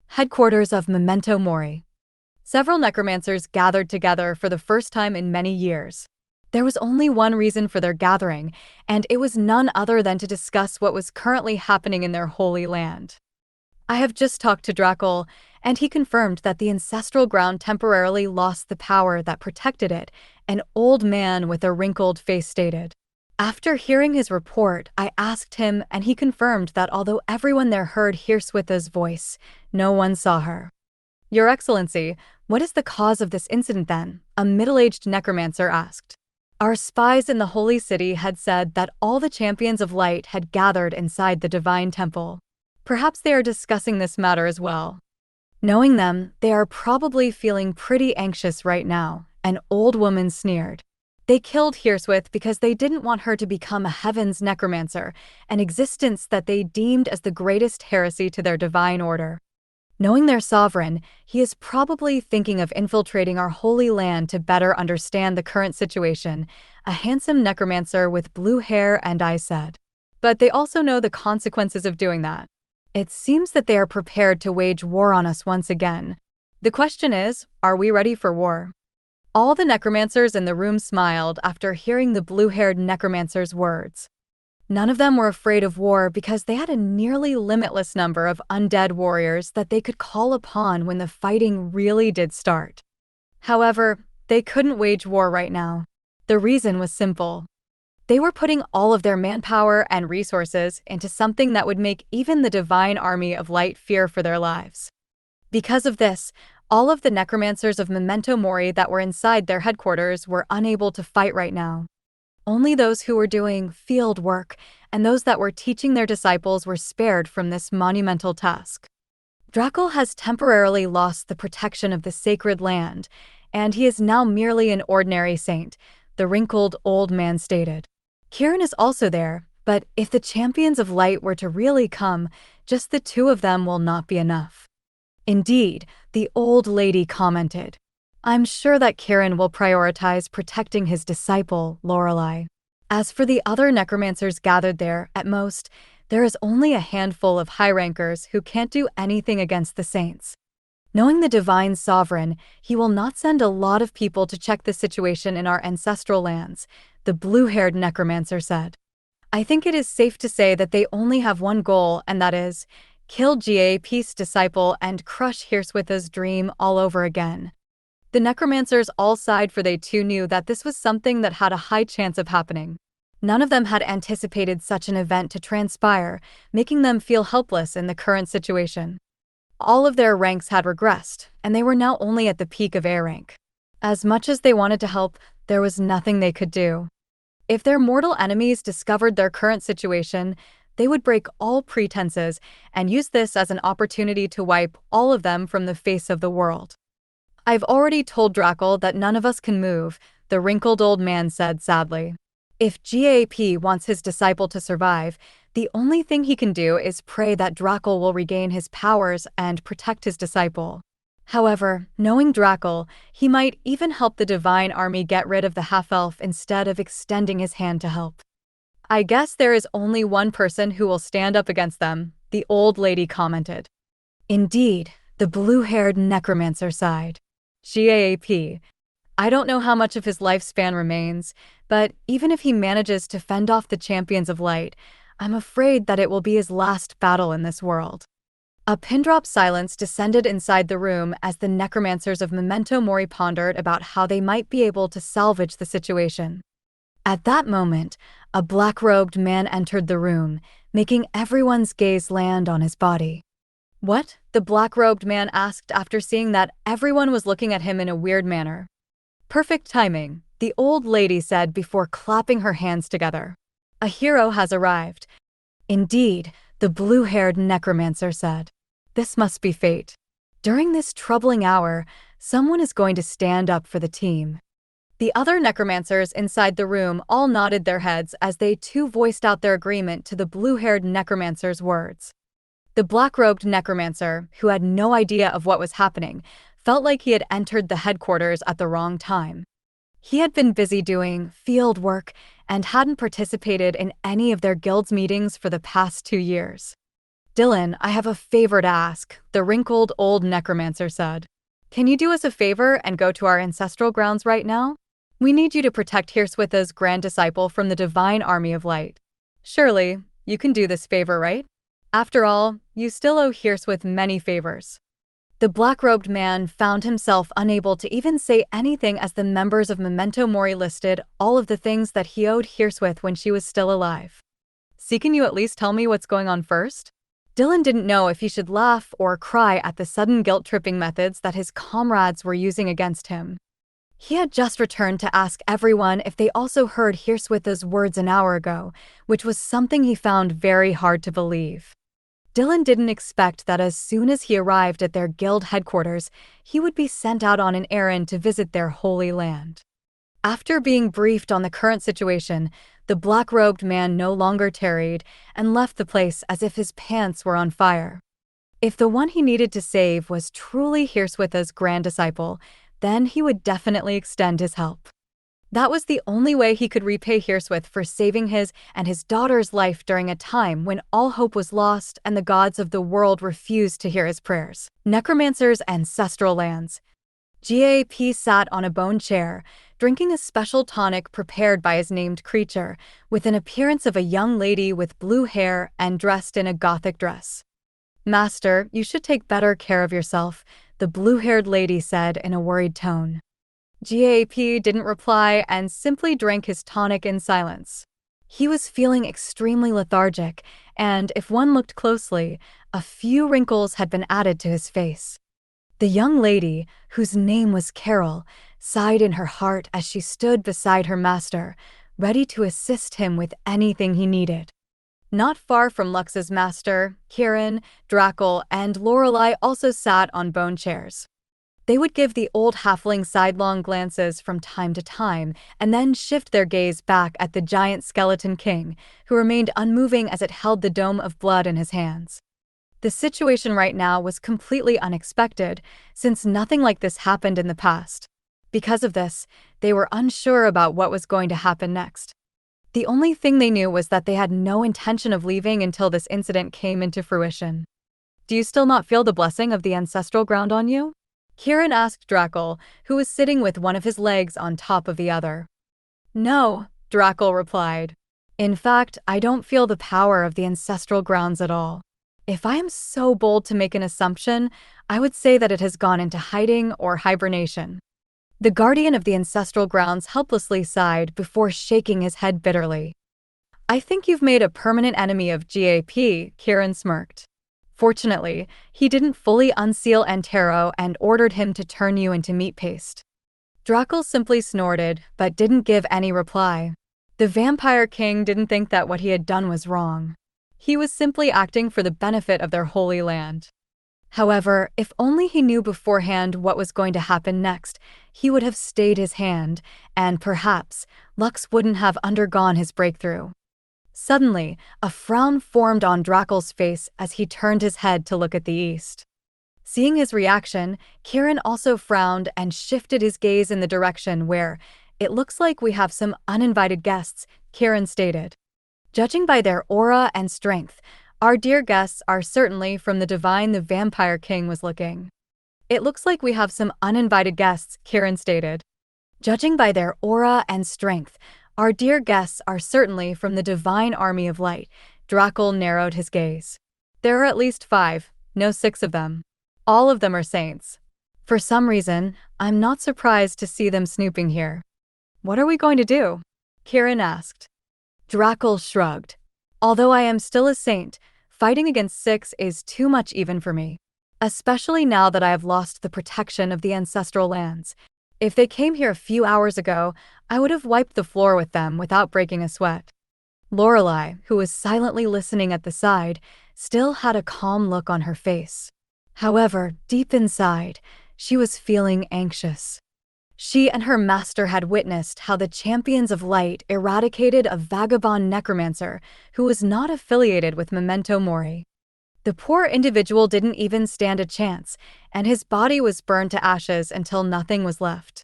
Headquarters of Memento Mori. Several necromancers gathered together for the first time in many years. There was only one reason for their gathering, and it was none other than to discuss what was currently happening in their holy land. I have just talked to Drakel, and he confirmed that the ancestral ground temporarily lost the power that protected it, an old man with a wrinkled face stated. After hearing his report, I asked him, and he confirmed that although everyone there heard Hirswitha's voice, no one saw her. Your Excellency, what is the cause of this incident then? A middle-aged necromancer asked. Our spies in the Holy City had said that all the champions of light had gathered inside the divine temple. Perhaps they are discussing this matter as well. Knowing them, they are probably feeling pretty anxious right now, an old woman sneered. They killed Hirswith because they didn't want her to become a heaven's necromancer, an existence that they deemed as the greatest heresy to their divine order. Knowing their sovereign, he is probably thinking of infiltrating our holy land to better understand the current situation, a handsome necromancer with blue hair and eyes said. But they also know the consequences of doing that. It seems that they are prepared to wage war on us once again. The question is, are we ready for war? All the necromancers in the room smiled after hearing the blue-haired necromancer's words. None of them were afraid of war because they had a nearly limitless number of undead warriors that they could call upon when the fighting really did start. However, they couldn't wage war right now. The reason was simple. They were putting all of their manpower and resources into something that would make even the divine army of light fear for their lives. Because of this, all of the necromancers of Memento Mori that were inside their headquarters were unable to fight right now. Only those who were doing field work and those that were teaching their disciples were spared from this monumental task. Drakel has temporarily lost the protection of the sacred land, and he is now merely an ordinary saint, the wrinkled old man stated. Kieran is also there, but if the champions of light were to really come, just the 2 of them will not be enough. Indeed, the old lady commented. I'm sure that Kieran will prioritize protecting his disciple, Lorelei. As for the other necromancers gathered there, at most, there is only a handful of high-rankers who can't do anything against the saints. Knowing the divine sovereign, he will not send a lot of people to check the situation in our ancestral lands, the blue-haired necromancer said. I think it is safe to say that they only have one goal, and that is, kill GAP's disciple and crush Hirswitha's dream all over again. The necromancers all sighed, for they too knew that this was something that had a high chance of happening. None of them had anticipated such an event to transpire, making them feel helpless in the current situation. All of their ranks had regressed, and they were now only at the peak of A rank. As much as they wanted to help, there was nothing they could do. If their mortal enemies discovered their current situation, they would break all pretenses and use this as an opportunity to wipe all of them from the face of the world. I've already told Drakel that none of us can move, the wrinkled old man said sadly. If GAP wants his disciple to survive, the only thing he can do is pray that Drakel will regain his powers and protect his disciple. However, knowing Drakel, he might even help the divine army get rid of the half-elf instead of extending his hand to help. I guess there is only one person who will stand up against them, the old lady commented. Indeed, the blue-haired necromancer sighed. GAP. I don't know how much of his lifespan remains, but even if he manages to fend off the champions of light, I'm afraid that it will be his last battle in this world. A pin-drop silence descended inside the room as the necromancers of Memento Mori pondered about how they might be able to salvage the situation. At that moment, a black-robed man entered the room, making everyone's gaze land on his body. "What?" the black-robed man asked after seeing that everyone was looking at him in a weird manner. "Perfect timing," the old lady said before clapping her hands together. "A hero has arrived." "Indeed," the blue-haired necromancer said. "This must be fate. During this troubling hour, someone is going to stand up for the team." The other necromancers inside the room all nodded their heads as they too voiced out their agreement to the blue-haired necromancer's words. The black-robed necromancer, who had no idea of what was happening, felt like he had entered the headquarters at the wrong time. He had been busy doing field work and hadn't participated in any of their guild's meetings for the past 2 years. "Dylan, I have a favor to ask," the wrinkled old necromancer said. "Can you do us a favor and go to our ancestral grounds right now? We need you to protect Hirswitha's grand disciple from the divine army of light." "Surely, you can do this favor, right? After all, you still owe Hirswith many favors." The black-robed man found himself unable to even say anything as the members of Memento Mori listed all of the things that he owed Hirswith when she was still alive. "See, can you at least tell me what's going on first?" Dylan didn't know if he should laugh or cry at the sudden guilt-tripping methods that his comrades were using against him. He had just returned to ask everyone if they also heard Hirswitha's words an hour ago, which was something he found very hard to believe. Dylan didn't expect that as soon as he arrived at their guild headquarters, he would be sent out on an errand to visit their holy land. After being briefed on the current situation, the black-robed man no longer tarried and left the place as if his pants were on fire. If the one he needed to save was truly Hirswitha's grand disciple, then he would definitely extend his help. That was the only way he could repay Hirswith for saving his and his daughter's life during a time when all hope was lost and the gods of the world refused to hear his prayers. Necromancer's ancestral lands. GAP sat on a bone chair, drinking a special tonic prepared by his named creature, with an appearance of a young lady with blue hair and dressed in a gothic dress. "Master, you should take better care of yourself," the blue-haired lady said in a worried tone. GAP didn't reply and simply drank his tonic in silence. He was feeling extremely lethargic, and if one looked closely, a few wrinkles had been added to his face. The young lady, whose name was Carol, sighed in her heart as she stood beside her master, ready to assist him with anything he needed. Not far from Lux's master, Kieran, Drackle, and Lorelei also sat on bone chairs. They would give the old halfling sidelong glances from time to time and then shift their gaze back at the giant skeleton king, who remained unmoving as it held the dome of blood in his hands. The situation right now was completely unexpected, since nothing like this happened in the past. Because of this, they were unsure about what was going to happen next. The only thing they knew was that they had no intention of leaving until this incident came into fruition. "Do you still not feel the blessing of the ancestral ground on you?" Kieran asked Drackle, who was sitting with one of his legs on top of the other. "No," Drackle replied. "In fact, I don't feel the power of the ancestral grounds at all. If I am so bold to make an assumption, I would say that it has gone into hiding or hibernation." The guardian of the ancestral grounds helplessly sighed before shaking his head bitterly. "I think you've made a permanent enemy of GAP, Kieran smirked. Fortunately, he didn't fully unseal Antero and ordered him to turn you into meat paste." Drackle simply snorted, but didn't give any reply. The Vampire King didn't think that what he had done was wrong. He was simply acting for the benefit of their holy land. However, if only he knew beforehand what was going to happen next, he would have stayed his hand, and perhaps Lux wouldn't have undergone his breakthrough. Suddenly, a frown formed on Drackle's face as he turned his head to look at the east. Seeing his reaction, Kieran also frowned and shifted his gaze in the direction where, "It looks like we have some uninvited guests," Kieran stated. "Judging by their aura and strength, our dear guests are certainly from the divine the Vampire King was looking." "It looks like we have some uninvited guests," Kieran stated. Judging by their aura and strength, our dear guests are certainly from the divine army of light. Drackle narrowed his gaze. There are at least 5, no 6 of them. All of them are saints. For some reason, I'm not surprised to see them snooping here. What are we going to do? Kirin asked. Drackle shrugged. Although I am still a saint, fighting against 6 is too much even for me. Especially now that I have lost the protection of the ancestral lands. If they came here a few hours ago, I would have wiped the floor with them without breaking a sweat. Lorelei, who was silently listening at the side, still had a calm look on her face. However, deep inside, she was feeling anxious. She and her master had witnessed how the champions of light eradicated a vagabond necromancer who was not affiliated with Memento Mori. The poor individual didn't even stand a chance, and his body was burned to ashes until nothing was left.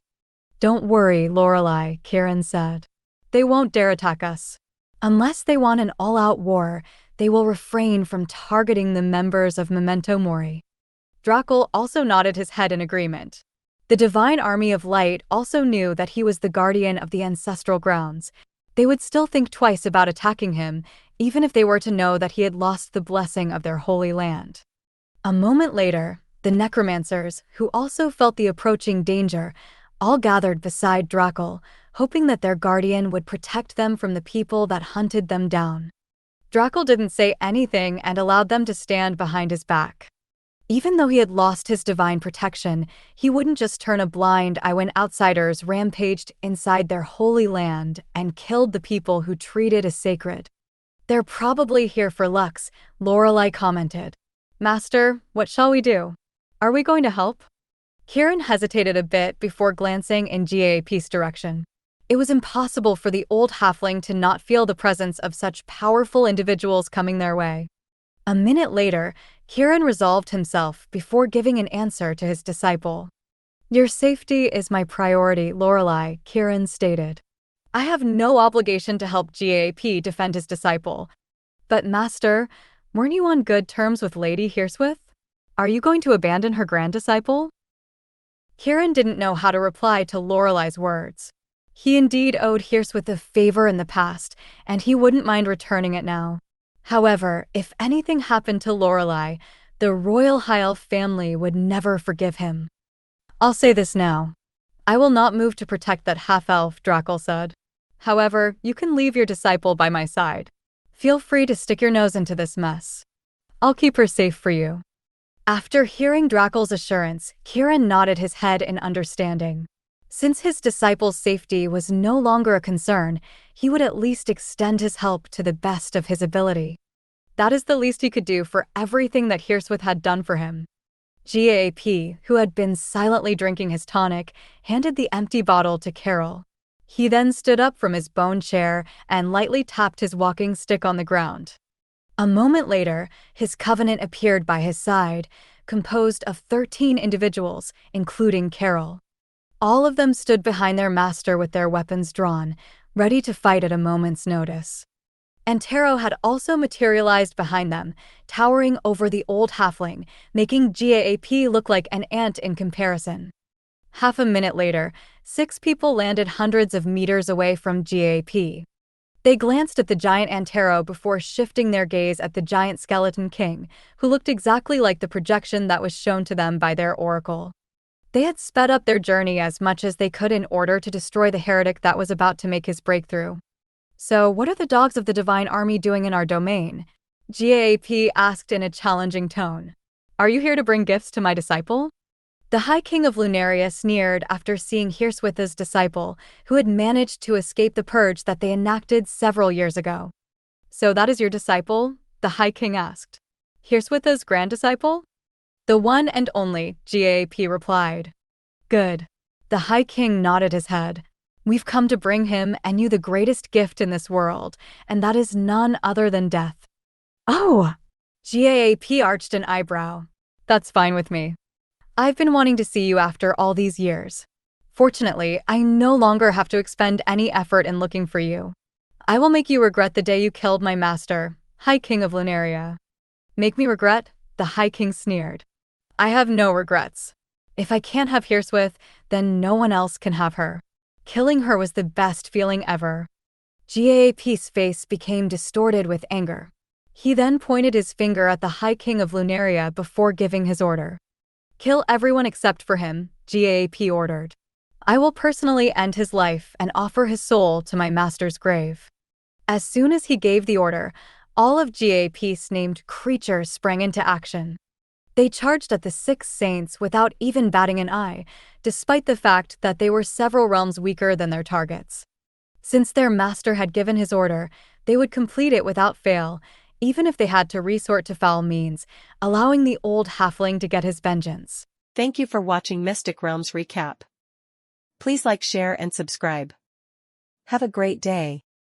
Don't worry, Lorelei, Kirin said. They won't dare attack us. Unless they want an all-out war, they will refrain from targeting the members of Memento Mori. Drackle also nodded his head in agreement. The Divine Army of Light also knew that he was the guardian of the ancestral grounds. They would still think twice about attacking him, even if they were to know that he had lost the blessing of their holy land. A moment later, the Necromancers, who also felt the approaching danger, all gathered beside Drackle, hoping that their guardian would protect them from the people that hunted them down. Drackle didn't say anything and allowed them to stand behind his back. Even though he had lost his divine protection, he wouldn't just turn a blind eye when outsiders rampaged inside their holy land and killed the people who treat it as sacred. They're probably here for Lux, Lorelei commented. Master, what shall we do? Are we going to help? Kirin hesitated a bit before glancing in GAP's direction. It was impossible for the old halfling to not feel the presence of such powerful individuals coming their way. A minute later, Kirin resolved himself before giving an answer to his disciple. Your safety is my priority, Lorelei, Kirin stated. I have no obligation to help GAP defend his disciple. But Master, weren't you on good terms with Lady Hirswith? Are you going to abandon her grand disciple? Kirin didn't know how to reply to Lorelei's words. He indeed owed Hirswith a favor in the past, and he wouldn't mind returning it now. However, if anything happened to Lorelei, the royal high elf family would never forgive him. I'll say this now. I will not move to protect that half-elf, Drackle said. However, you can leave your disciple by my side. Feel free to stick your nose into this mess. I'll keep her safe for you. After hearing Drackle's assurance, Kirin nodded his head in understanding. Since his disciple's safety was no longer a concern, he would at least extend his help to the best of his ability. That is the least he could do for everything that Hirswith had done for him. GAP, who had been silently drinking his tonic, handed the empty bottle to Carol. He then stood up from his bone chair and lightly tapped his walking stick on the ground. A moment later, his covenant appeared by his side, composed of 13 individuals, including Carol. All of them stood behind their master with their weapons drawn, ready to fight at a moment's notice. Antero had also materialized behind them, towering over the old halfling, making GAP look like an ant in comparison. Half a minute later, 6 people landed hundreds of meters away from GAP. They glanced at the giant Antero before shifting their gaze at the giant skeleton king, who looked exactly like the projection that was shown to them by their oracle. They had sped up their journey as much as they could in order to destroy the heretic that was about to make his breakthrough. So, what are the dogs of the Divine Army doing in our domain? GAP asked in a challenging tone. Are you here to bring gifts to my disciple? The High King of Lunaria sneered after seeing Hirswith's disciple, who had managed to escape the purge that they enacted several years ago. So that is your disciple? The High King asked. Hirswith's grand disciple? The one and only, GAP replied. Good. The High King nodded his head. We've come to bring him and you the greatest gift in this world, and that is none other than death. Oh! GAP arched an eyebrow. That's fine with me. I've been wanting to see you after all these years. Fortunately, I no longer have to expend any effort in looking for you. I will make you regret the day you killed my master, High King of Lunaria. Make me regret? The High King sneered. I have no regrets. If I can't have Hirswith, then no one else can have her. Killing her was the best feeling ever. GAAP's face became distorted with anger. He then pointed his finger at the High King of Lunaria before giving his order. Kill everyone except for him, GAAP ordered. I will personally end his life and offer his soul to my master's grave. As soon as he gave the order, all of GAP's named creatures sprang into action. They charged at the 6 saints without even batting an eye, despite the fact that they were several realms weaker than their targets. Since their master had given his order, they would complete it without fail, even if they had to resort to foul means, allowing the old halfling to get his vengeance. Thank you for watching Mystic Realms Recap. Please like, share, and subscribe. Have a great day.